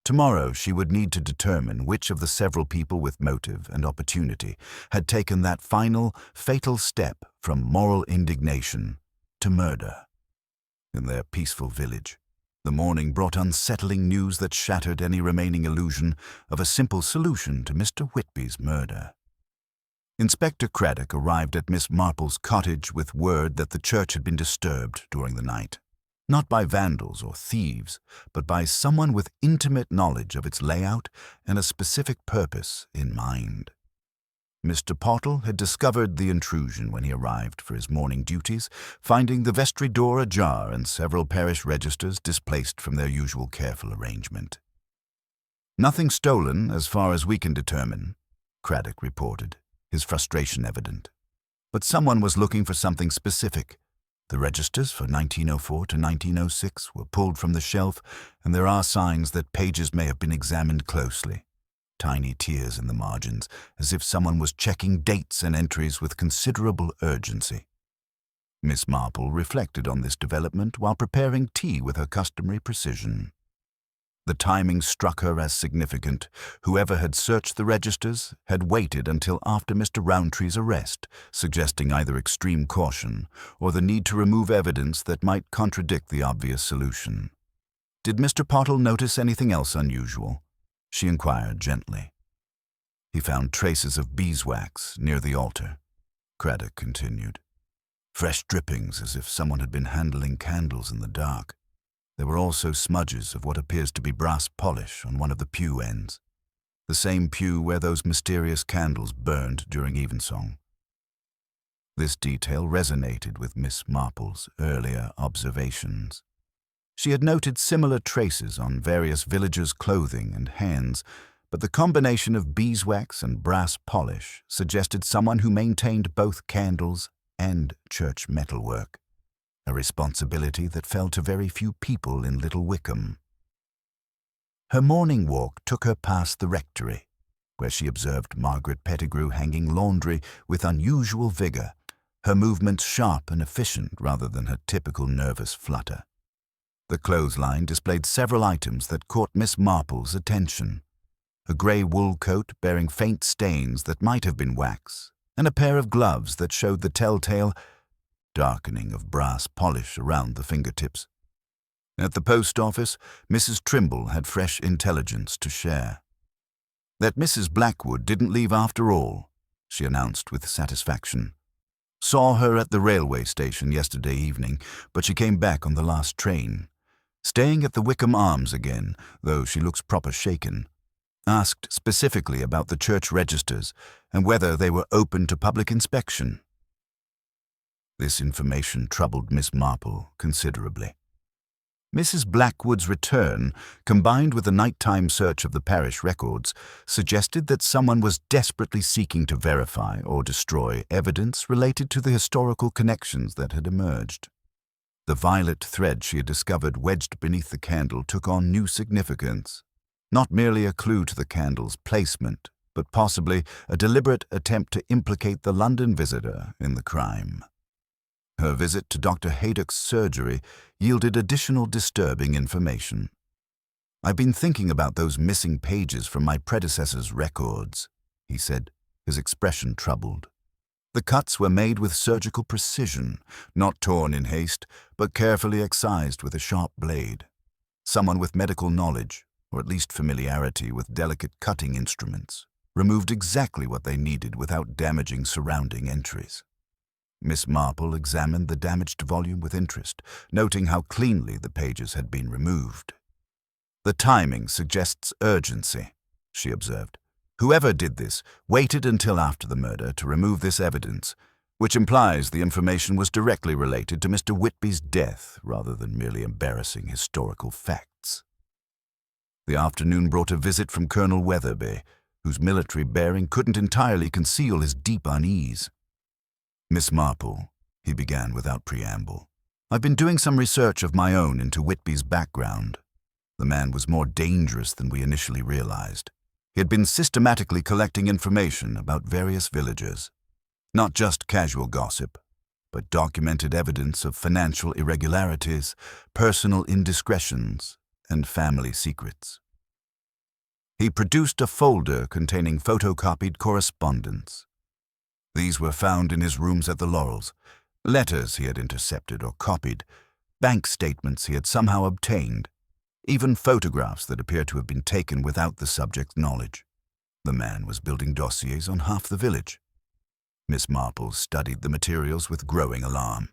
Tomorrow she would need to determine which of the several people with motive and opportunity had taken that final, fatal step from moral indignation to murder. In their peaceful village, the morning brought unsettling news that shattered any remaining illusion of a simple solution to Mr. Whitby's murder. Inspector Craddock arrived at Miss Marple's cottage with word that the church had been disturbed during the night, not by vandals or thieves, but by someone with intimate knowledge of its layout and a specific purpose in mind. Mr. Pottle had discovered the intrusion when he arrived for his morning duties, finding the vestry door ajar and several parish registers displaced from their usual careful arrangement. "Nothing stolen, as far as we can determine," Craddock reported, his frustration evident. "But someone was looking for something specific. The registers for 1904 to 1906 were pulled from the shelf, and there are signs that pages may have been examined closely. Tiny tears in the margins, as if someone was checking dates and entries with considerable urgency." Miss Marple reflected on this development while preparing tea with her customary precision. The timing struck her as significant. Whoever had searched the registers had waited until after Mr. Roundtree's arrest, suggesting either extreme caution or the need to remove evidence that might contradict the obvious solution. "Did Mr. Pottle notice anything else unusual?" she inquired gently. "He found traces of beeswax near the altar," Craddock continued. "Fresh drippings, as if someone had been handling candles in the dark. There were also smudges of what appears to be brass polish on one of the pew ends, the same pew where those mysterious candles burned during evensong." This detail resonated with Miss Marple's earlier observations. She had noted similar traces on various villagers' clothing and hands, but the combination of beeswax and brass polish suggested someone who maintained both candles and church metalwork, a responsibility that fell to very few people in Little Wickham. Her morning walk took her past the rectory, where she observed Margaret Pettigrew hanging laundry with unusual vigor, her movements sharp and efficient rather than her typical nervous flutter. The clothesline displayed several items that caught Miss Marple's attention: a grey wool coat bearing faint stains that might have been wax, and a pair of gloves that showed the telltale darkening of brass polish around the fingertips. At the post office, Mrs. Trimble had fresh intelligence to share. That Mrs. Blackwood didn't leave after all, she announced with satisfaction. Saw her at the railway station yesterday evening, but she came back on the last train. Staying at the Wickham Arms again, though she looks proper shaken. Asked specifically about the church registers and whether they were open to public inspection. This information troubled Miss Marple considerably. Mrs. Blackwood's return, combined with the nighttime search of the parish records, suggested that someone was desperately seeking to verify or destroy evidence related to the historical connections that had emerged. The violet thread she had discovered wedged beneath the candle took on new significance, not merely a clue to the candle's placement, but possibly a deliberate attempt to implicate the London visitor in the crime. Her visit to Dr. Haydock's surgery yielded additional disturbing information. "I've been thinking about those missing pages from my predecessor's records," he said, his expression troubled. The cuts were made with surgical precision, not torn in haste, but carefully excised with a sharp blade. Someone with medical knowledge, or at least familiarity with delicate cutting instruments, removed exactly what they needed without damaging surrounding entries. Miss Marple examined the damaged volume with interest, noting how cleanly the pages had been removed. "The timing suggests urgency," she observed. "Whoever did this waited until after the murder to remove this evidence, which implies the information was directly related to Mr. Whitby's death rather than merely embarrassing historical facts." The afternoon brought a visit from Colonel Weatherby, whose military bearing couldn't entirely conceal his deep unease. "Miss Marple," he began without preamble, "I've been doing some research of my own into Whitby's background. The man was more dangerous than we initially realized. He had been systematically collecting information about various villagers. Not just casual gossip, but documented evidence of financial irregularities, personal indiscretions, and family secrets. He produced a folder containing photocopied correspondence. These were found in his rooms at the Laurels, letters he had intercepted or copied, bank statements he had somehow obtained, even photographs that appeared to have been taken without the subject's knowledge. The man was building dossiers on half the village." Miss Marple studied the materials with growing alarm.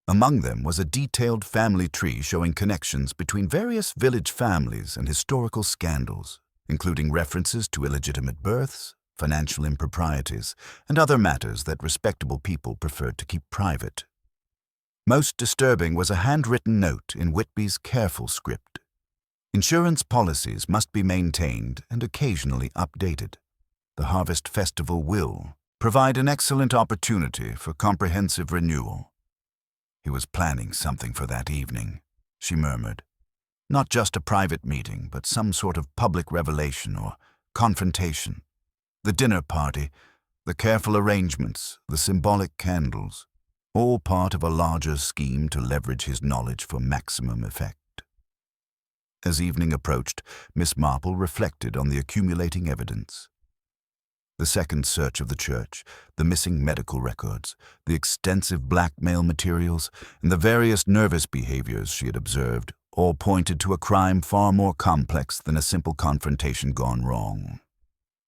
Among them was a detailed family tree showing connections between various village families and historical scandals, including references to illegitimate births, financial improprieties, and other matters that respectable people preferred to keep private. Most disturbing was a handwritten note in Whitby's careful script. "Insurance policies must be maintained and occasionally updated. The Harvest Festival will provide an excellent opportunity for comprehensive renewal." He was planning something for that evening, she murmured. Not just a private meeting, but some sort of public revelation or confrontation. The dinner party, the careful arrangements, the symbolic candles, all part of a larger scheme to leverage his knowledge for maximum effect. As evening approached, Miss Marple reflected on the accumulating evidence. The second search of the church, the missing medical records, the extensive blackmail materials, and the various nervous behaviors she had observed all pointed to a crime far more complex than a simple confrontation gone wrong.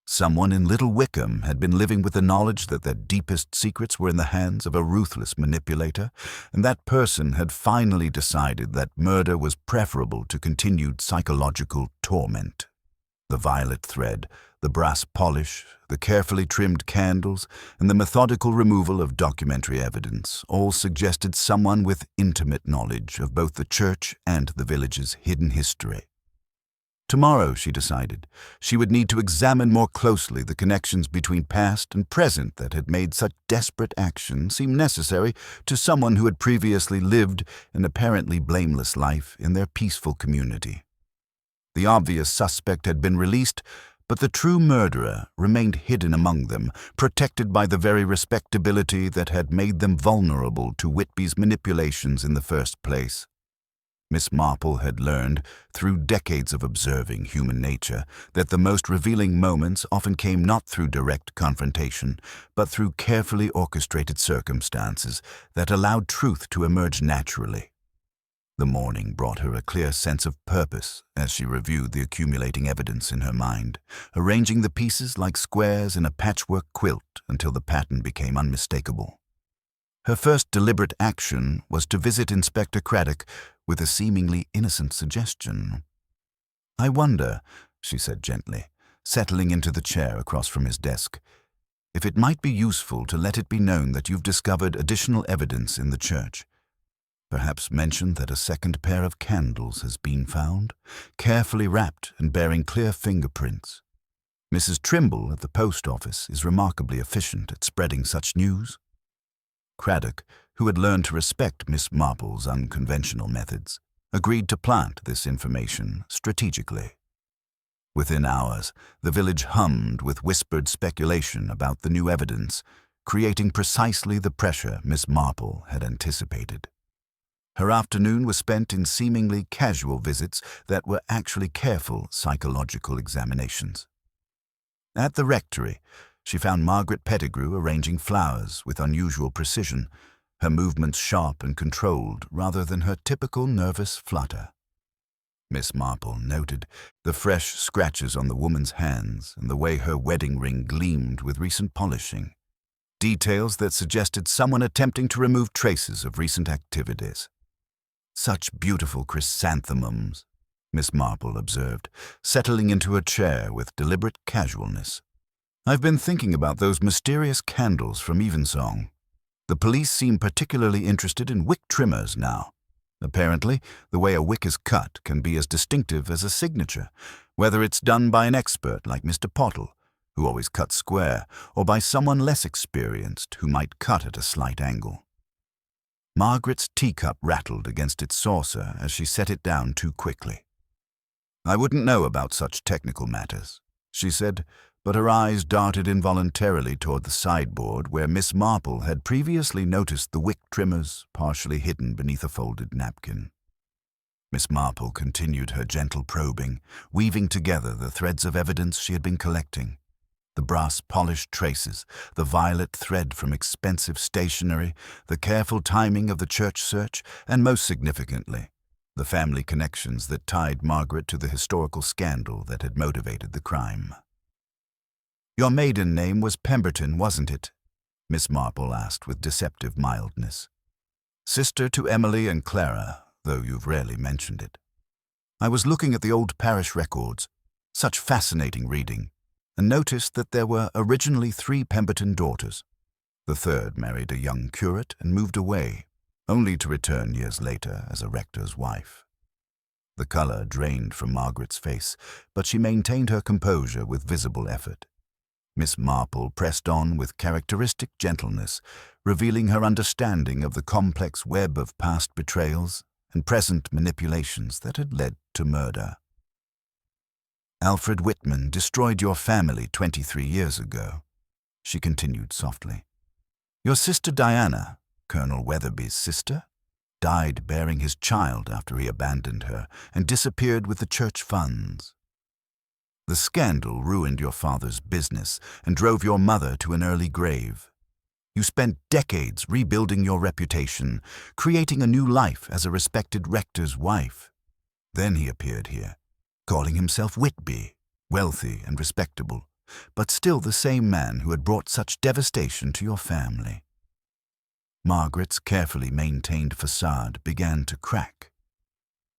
Someone in Little Wickham had been living with the knowledge that their deepest secrets were in the hands of a ruthless manipulator, and that person had finally decided that murder was preferable to continued psychological torment. The violet thread, the brass polish, the carefully trimmed candles, and the methodical removal of documentary evidence all suggested someone with intimate knowledge of both the church and the village's hidden history. Tomorrow, she decided, she would need to examine more closely the connections between past and present that had made such desperate action seem necessary to someone who had previously lived an apparently blameless life in their peaceful community. The obvious suspect had been released, but the true murderer remained hidden among them, protected by the very respectability that had made them vulnerable to Whitby's manipulations in the first place. Miss Marple had learned, through decades of observing human nature, that the most revealing moments often came not through direct confrontation, but through carefully orchestrated circumstances that allowed truth to emerge naturally. The morning brought her a clear sense of purpose as she reviewed the accumulating evidence in her mind, arranging the pieces like squares in a patchwork quilt until the pattern became unmistakable. Her first deliberate action was to visit Inspector Craddock with a seemingly innocent suggestion. "I wonder," she said gently, settling into the chair across from his desk, "if it might be useful to let it be known that you've discovered additional evidence in the church. Perhaps mention that a second pair of candles has been found, carefully wrapped and bearing clear fingerprints. Mrs. Trimble at the post office is remarkably efficient at spreading such news." Craddock, who had learned to respect Miss Marple's unconventional methods, agreed to plant this information strategically. Within hours, the village hummed with whispered speculation about the new evidence, creating precisely the pressure Miss Marple had anticipated. Her afternoon was spent in seemingly casual visits that were actually careful psychological examinations. At the rectory, she found Margaret Pettigrew arranging flowers with unusual precision, her movements sharp and controlled rather than her typical nervous flutter. Miss Marple noted the fresh scratches on the woman's hands and the way her wedding ring gleamed with recent polishing, details that suggested someone attempting to remove traces of recent activities. "Such beautiful chrysanthemums," Miss Marple observed, settling into her chair with deliberate casualness. "I've been thinking about those mysterious candles from Evensong. The police seem particularly interested in wick trimmers now. Apparently, the way a wick is cut can be as distinctive as a signature, whether it's done by an expert like Mr. Pottle, who always cuts square, or by someone less experienced who might cut at a slight angle." Margaret's teacup rattled against its saucer as she set it down too quickly. "I wouldn't know about such technical matters," she said, but her eyes darted involuntarily toward the sideboard where Miss Marple had previously noticed the wick trimmers partially hidden beneath a folded napkin. Miss Marple continued her gentle probing, weaving together the threads of evidence she had been collecting. The brass-polished traces, the violet thread from expensive stationery, the careful timing of the church search, and most significantly, the family connections that tied Margaret to the historical scandal that had motivated the crime. "Your maiden name was Pemberton, wasn't it?" Miss Marple asked with deceptive mildness. "Sister to Emily and Clara, though you've rarely mentioned it. I was looking at the old parish records, such fascinating reading, and noticed that there were originally 3 Pemberton daughters. The third married a young curate and moved away, only to return years later as a rector's wife." The color drained from Margaret's face, but she maintained her composure with visible effort. Miss Marple pressed on with characteristic gentleness, revealing her understanding of the complex web of past betrayals and present manipulations that had led to murder. "Alfred Whitman destroyed your family 23 years ago," she continued softly. "Your sister Diana, Colonel Weatherby's sister, died bearing his child after he abandoned her and disappeared with the church funds. The scandal ruined your father's business and drove your mother to an early grave. You spent decades rebuilding your reputation, creating a new life as a respected rector's wife. Then he appeared here, calling himself Whitby, wealthy and respectable, but still the same man who had brought such devastation to your family." Margaret's carefully maintained facade began to crack.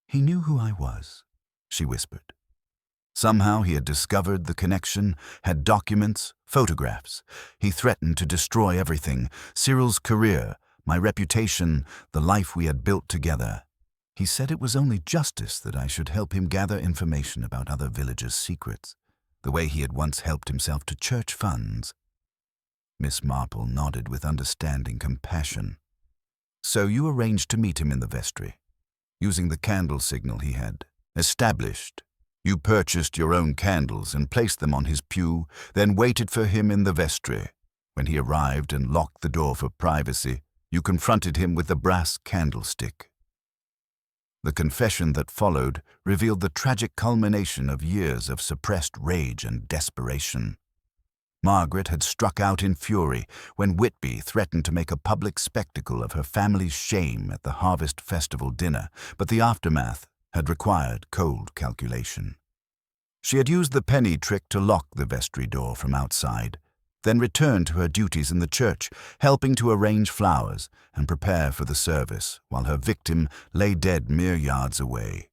"He knew who I was," she whispered. Somehow he had discovered the connection, had documents, photographs. He threatened to destroy everything: Cyril's career, my reputation, the life we had built together. He said it was only justice that I should help him gather information about other villagers' secrets, the way he had once helped himself to church funds. Miss Marple nodded with understanding compassion. So you arranged to meet him in the vestry, using the candle signal he had established. You purchased your own candles and placed them on his pew, then waited for him in the vestry. When he arrived and locked the door for privacy, you confronted him with the brass candlestick. The confession that followed revealed the tragic culmination of years of suppressed rage and desperation. Margaret had struck out in fury when Whitby threatened to make a public spectacle of her family's shame at the Harvest Festival dinner, but the aftermath had required cold calculation. She had used the penny trick to lock the vestry door from outside, then returned to her duties in the church, helping to arrange flowers and prepare for the service, while her victim lay dead mere yards away.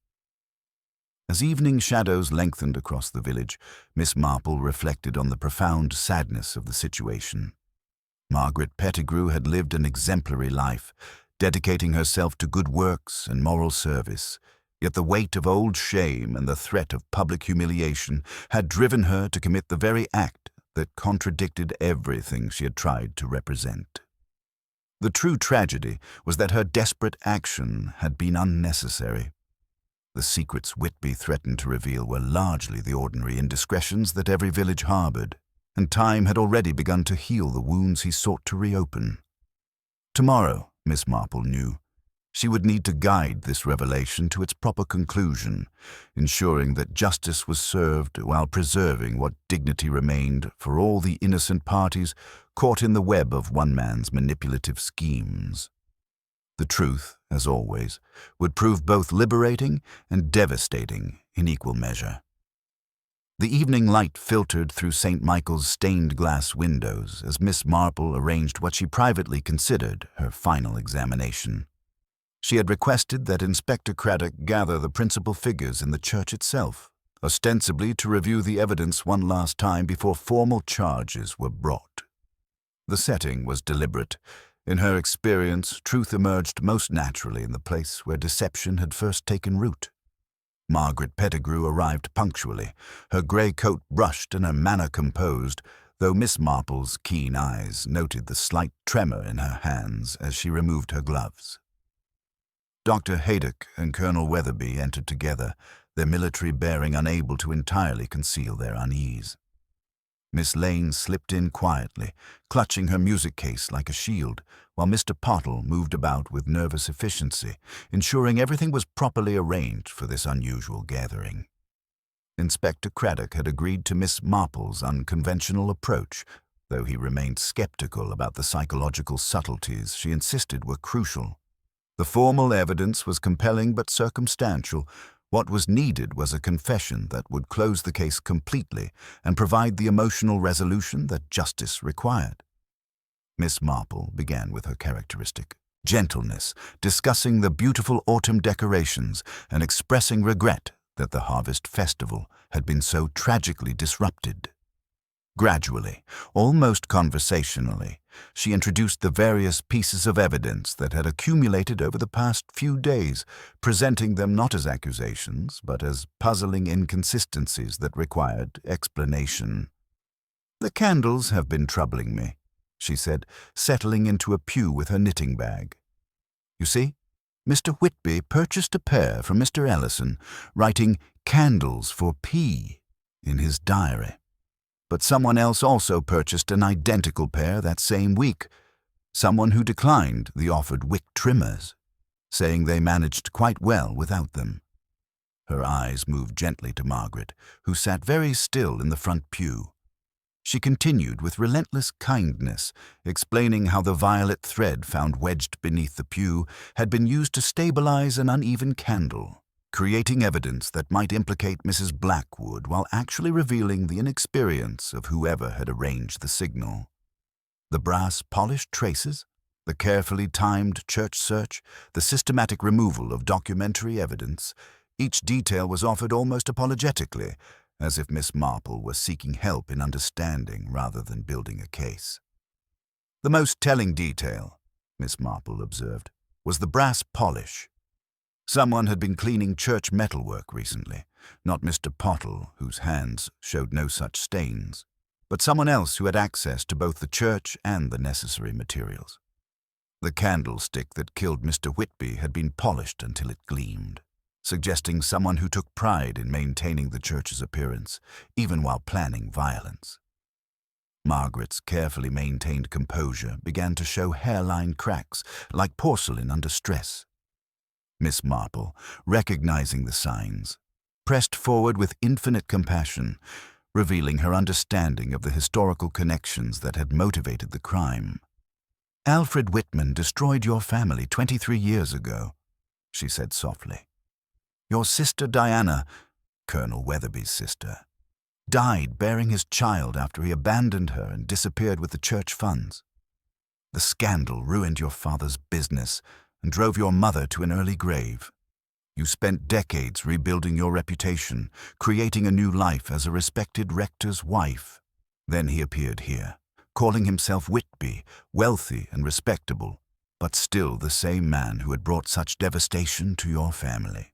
As evening shadows lengthened across the village, Miss Marple reflected on the profound sadness of the situation. Margaret Pettigrew had lived an exemplary life, dedicating herself to good works and moral service. Yet the weight of old shame and the threat of public humiliation had driven her to commit the very act that contradicted everything she had tried to represent. The true tragedy was that her desperate action had been unnecessary. The secrets Whitby threatened to reveal were largely the ordinary indiscretions that every village harbored, and time had already begun to heal the wounds he sought to reopen. Tomorrow, Miss Marple knew, she would need to guide this revelation to its proper conclusion, ensuring that justice was served while preserving what dignity remained for all the innocent parties caught in the web of one man's manipulative schemes. The truth, as always, would prove both liberating and devastating in equal measure. The evening light filtered through St. Michael's stained glass windows as Miss Marple arranged what she privately considered her final examination. She had requested that Inspector Craddock gather the principal figures in the church itself, ostensibly to review the evidence one last time before formal charges were brought. The setting was deliberate. In her experience, truth emerged most naturally in the place where deception had first taken root. Margaret Pettigrew arrived punctually, her grey coat brushed and her manner composed, though Miss Marple's keen eyes noted the slight tremor in her hands as she removed her gloves. Dr. Haydock and Colonel Weatherby entered together, their military bearing unable to entirely conceal their unease. Miss Lane slipped in quietly, clutching her music case like a shield, while Mr. Pottle moved about with nervous efficiency, ensuring everything was properly arranged for this unusual gathering. Inspector Craddock had agreed to Miss Marple's unconventional approach, though he remained skeptical about the psychological subtleties she insisted were crucial. The formal evidence was compelling but circumstantial. What was needed was a confession that would close the case completely and provide the emotional resolution that justice required. Miss Marple began with her characteristic gentleness, discussing the beautiful autumn decorations and expressing regret that the Harvest Festival had been so tragically disrupted. Gradually, almost conversationally, she introduced the various pieces of evidence that had accumulated over the past few days, presenting them not as accusations, but as puzzling inconsistencies that required explanation. "The candles have been troubling me," she said, settling into a pew with her knitting bag. "You see, Mr. Whitby purchased a pair from Mr. Ellison, writing 'Candles for P' in his diary. But someone else also purchased an identical pair that same week, someone who declined the offered wick trimmers, saying they managed quite well without them." Her eyes moved gently to Margaret, who sat very still in the front pew. She continued with relentless kindness, explaining how the violet thread found wedged beneath the pew had been used to stabilize an uneven candle, creating evidence that might implicate Mrs. Blackwood while actually revealing the inexperience of whoever had arranged the signal. The brass-polished traces, the carefully timed church search, the systematic removal of documentary evidence, each detail was offered almost apologetically, as if Miss Marple were seeking help in understanding rather than building a case. The most telling detail, Miss Marple observed, was the brass polish. Someone had been cleaning church metalwork recently, not Mr. Pottle, whose hands showed no such stains, but someone else who had access to both the church and the necessary materials. The candlestick that killed Mr. Whitby had been polished until it gleamed, suggesting someone who took pride in maintaining the church's appearance, even while planning violence. Margaret's carefully maintained composure began to show hairline cracks, like porcelain under stress. Miss Marple, recognizing the signs, pressed forward with infinite compassion, revealing her understanding of the historical connections that had motivated the crime. "Alfred Whitman destroyed your family 23 years ago," she said softly. "Your sister Diana, Colonel Weatherby's sister, died bearing his child after he abandoned her and disappeared with the church funds. The scandal ruined your father's business and drove your mother to an early grave. You spent decades rebuilding your reputation, creating a new life as a respected rector's wife. Then he appeared here, calling himself Whitby, wealthy and respectable, but still the same man who had brought such devastation to your family."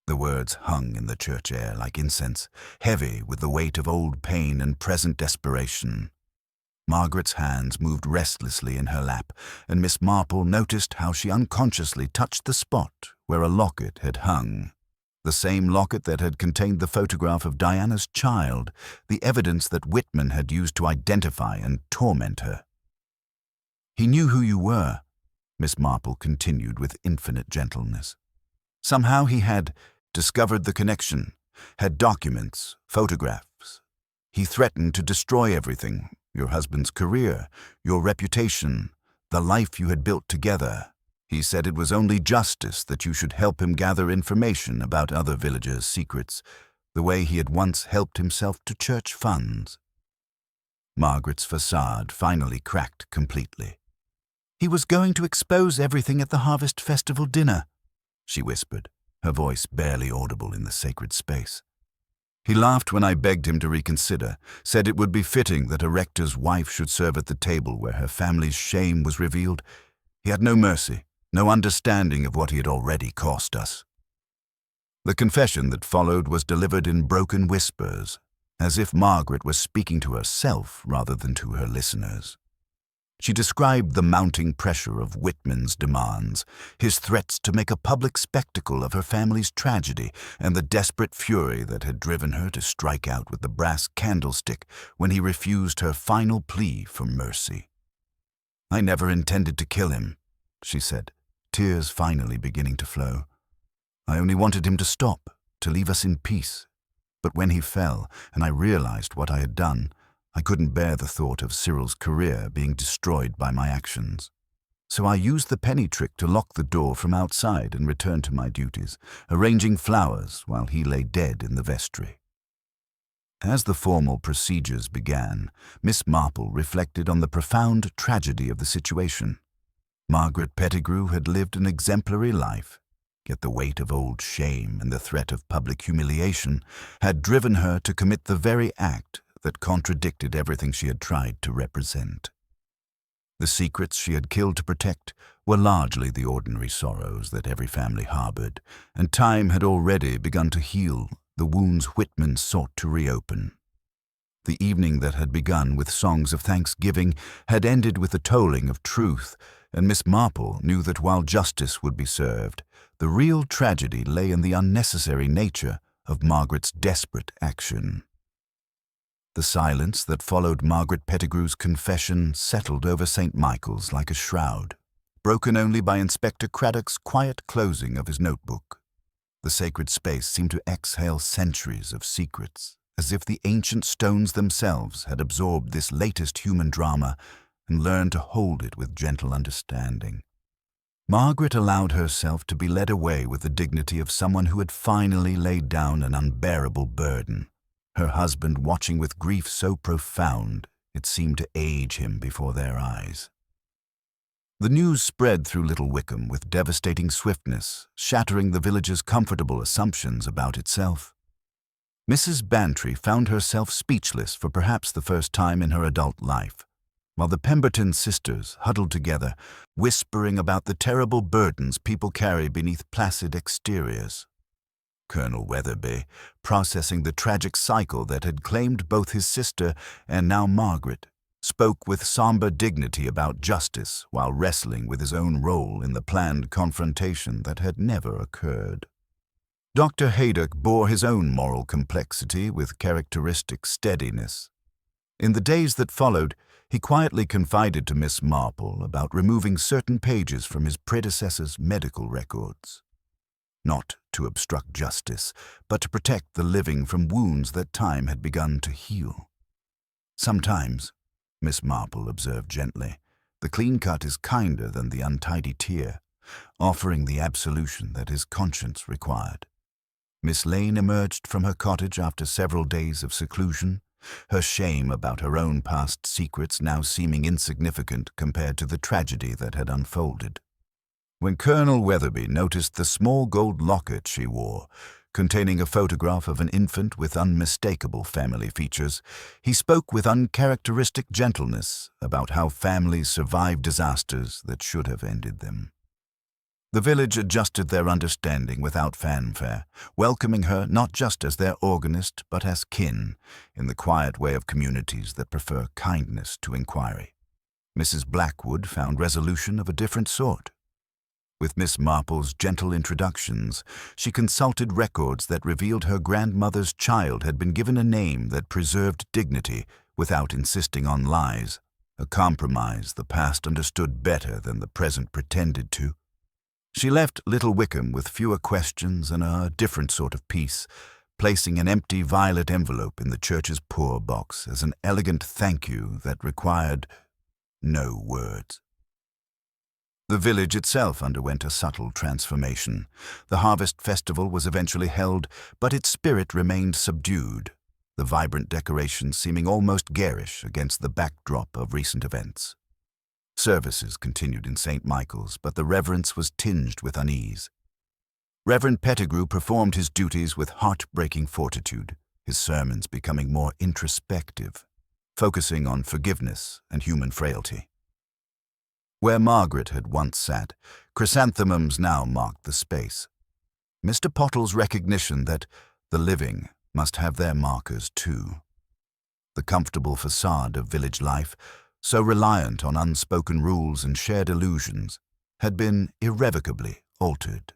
The words hung in the church air like incense, heavy with the weight of old pain and present desperation. Margaret's hands moved restlessly in her lap, and Miss Marple noticed how she unconsciously touched the spot where a locket had hung. The same locket that had contained the photograph of Diana's child, the evidence that Whitman had used to identify and torment her. "He knew who you were," Miss Marple continued with infinite gentleness. "Somehow he had discovered the connection, had documents, photographs. He threatened to destroy everything, your husband's career, your reputation, the life you had built together. He said it was only justice that you should help him gather information about other villagers' secrets, the way he had once helped himself to church funds." Margaret's facade finally cracked completely. "He was going to expose everything at the Harvest Festival dinner," she whispered, her voice barely audible in the sacred space. "He laughed when I begged him to reconsider, said it would be fitting that a rector's wife should serve at the table where her family's shame was revealed. He had no mercy, no understanding of what he had already cost us." The confession that followed was delivered in broken whispers, as if Margaret was speaking to herself rather than to her listeners. She described the mounting pressure of Whitman's demands, his threats to make a public spectacle of her family's tragedy, and the desperate fury that had driven her to strike out with the brass candlestick when he refused her final plea for mercy. "I never intended to kill him," she said, tears finally beginning to flow. "I only wanted him to stop, to leave us in peace. But when he fell, and I realized what I had done, I couldn't bear the thought of Cyril's career being destroyed by my actions. So I used the penny trick to lock the door from outside and return to my duties, arranging flowers while he lay dead in the vestry." As the formal procedures began, Miss Marple reflected on the profound tragedy of the situation. Margaret Pettigrew had lived an exemplary life, yet the weight of old shame and the threat of public humiliation had driven her to commit the very act that contradicted everything she had tried to represent. The secrets she had killed to protect were largely the ordinary sorrows that every family harbored, and time had already begun to heal the wounds Whitman sought to reopen. The evening that had begun with songs of thanksgiving had ended with the tolling of truth, and Miss Marple knew that while justice would be served, the real tragedy lay in the unnecessary nature of Margaret's desperate action. The silence that followed Margaret Pettigrew's confession settled over St. Michael's like a shroud, broken only by Inspector Craddock's quiet closing of his notebook. The sacred space seemed to exhale centuries of secrets, as if the ancient stones themselves had absorbed this latest human drama and learned to hold it with gentle understanding. Margaret allowed herself to be led away with the dignity of someone who had finally laid down an unbearable burden, her husband watching with grief so profound it seemed to age him before their eyes. The news spread through Little Wickham with devastating swiftness, shattering the village's comfortable assumptions about itself. Mrs. Bantry found herself speechless for perhaps the first time in her adult life, while the Pemberton sisters huddled together, whispering about the terrible burdens people carry beneath placid exteriors. Colonel Weatherby, processing the tragic cycle that had claimed both his sister and now Margaret, spoke with somber dignity about justice while wrestling with his own role in the planned confrontation that had never occurred. Dr. Haydock bore his own moral complexity with characteristic steadiness. In the days that followed, he quietly confided to Miss Marple about removing certain pages from his predecessor's medical records. Not to obstruct justice, but to protect the living from wounds that time had begun to heal. Sometimes, Miss Marple observed gently, the clean cut is kinder than the untidy tear, offering the absolution that his conscience required. Miss Lane emerged from her cottage after several days of seclusion, her shame about her own past secrets now seeming insignificant compared to the tragedy that had unfolded. When Colonel Weatherby noticed the small gold locket she wore, containing a photograph of an infant with unmistakable family features, he spoke with uncharacteristic gentleness about how families survive disasters that should have ended them. The village adjusted their understanding without fanfare, welcoming her not just as their organist but as kin, in the quiet way of communities that prefer kindness to inquiry. Mrs. Blackwood found resolution of a different sort. With Miss Marple's gentle introductions, she consulted records that revealed her grandmother's child had been given a name that preserved dignity without insisting on lies, a compromise the past understood better than the present pretended to. She left Little Wickham with fewer questions and a different sort of peace, placing an empty violet envelope in the church's poor box as an elegant thank you that required no words. The village itself underwent a subtle transformation. The harvest festival was eventually held, but its spirit remained subdued, the vibrant decorations seeming almost garish against the backdrop of recent events. Services continued in St. Michael's, but the reverence was tinged with unease. Reverend Pettigrew performed his duties with heart-breaking fortitude, his sermons becoming more introspective, focusing on forgiveness and human frailty. Where Margaret had once sat, chrysanthemums now marked the space. Mr. Pottle's recognition that the living must have their markers too. The comfortable facade of village life, so reliant on unspoken rules and shared illusions, had been irrevocably altered.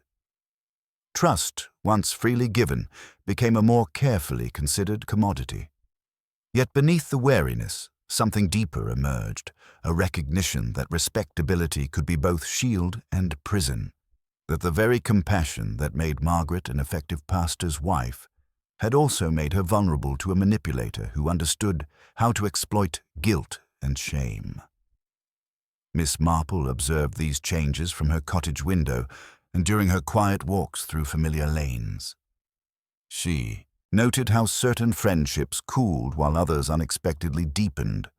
Trust, once freely given, became a more carefully considered commodity. Yet beneath the wariness, something deeper emerged, a recognition that respectability could be both shield and prison, that the very compassion that made Margaret an effective pastor's wife had also made her vulnerable to a manipulator who understood how to exploit guilt and shame. Miss Marple observed these changes from her cottage window and during her quiet walks through familiar lanes. She noted how certain friendships cooled while others unexpectedly deepened,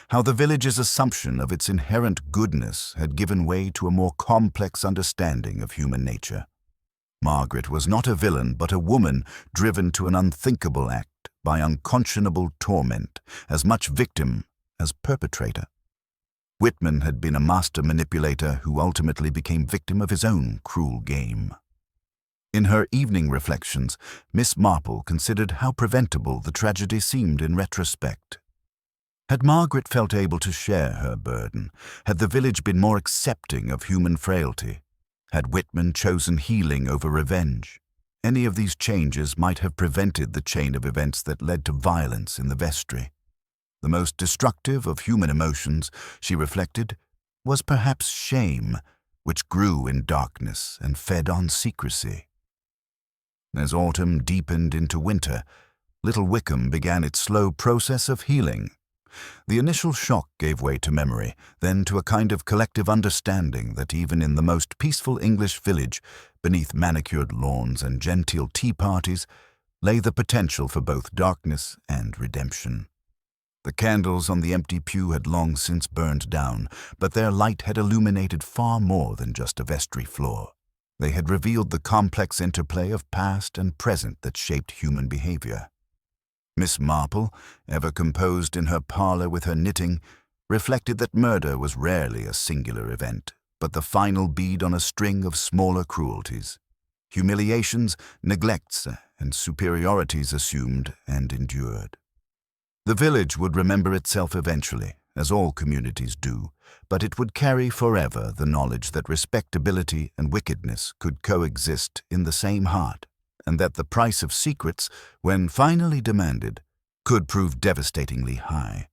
how the village's assumption of its inherent goodness had given way to a more complex understanding of human nature. Margaret was not a villain, but a woman driven to an unthinkable act by unconscionable torment, as much victim as perpetrator. Whitman had been a master manipulator who ultimately became victim of his own cruel game. In her evening reflections, Miss Marple considered how preventable the tragedy seemed in retrospect. Had Margaret felt able to share her burden? Had the village been more accepting of human frailty? Had Whitman chosen healing over revenge? Any of these changes might have prevented the chain of events that led to violence in the vestry. The most destructive of human emotions, she reflected, was perhaps shame, which grew in darkness and fed on secrecy. As autumn deepened into winter, Little Wickham began its slow process of healing. The initial shock gave way to memory, then to a kind of collective understanding that even in the most peaceful English village, beneath manicured lawns and genteel tea parties, lay the potential for both darkness and redemption. The candles on the empty pew had long since burned down, but their light had illuminated far more than just a vestry floor. They had revealed the complex interplay of past and present that shaped human behavior. Miss Marple, ever composed in her parlor with her knitting, reflected that murder was rarely a singular event, but the final bead on a string of smaller cruelties. Humiliations, neglects, and superiorities assumed and endured. The village would remember itself eventually, as all communities do, but it would carry forever the knowledge that respectability and wickedness could coexist in the same heart, and that the price of secrets, when finally demanded, could prove devastatingly high.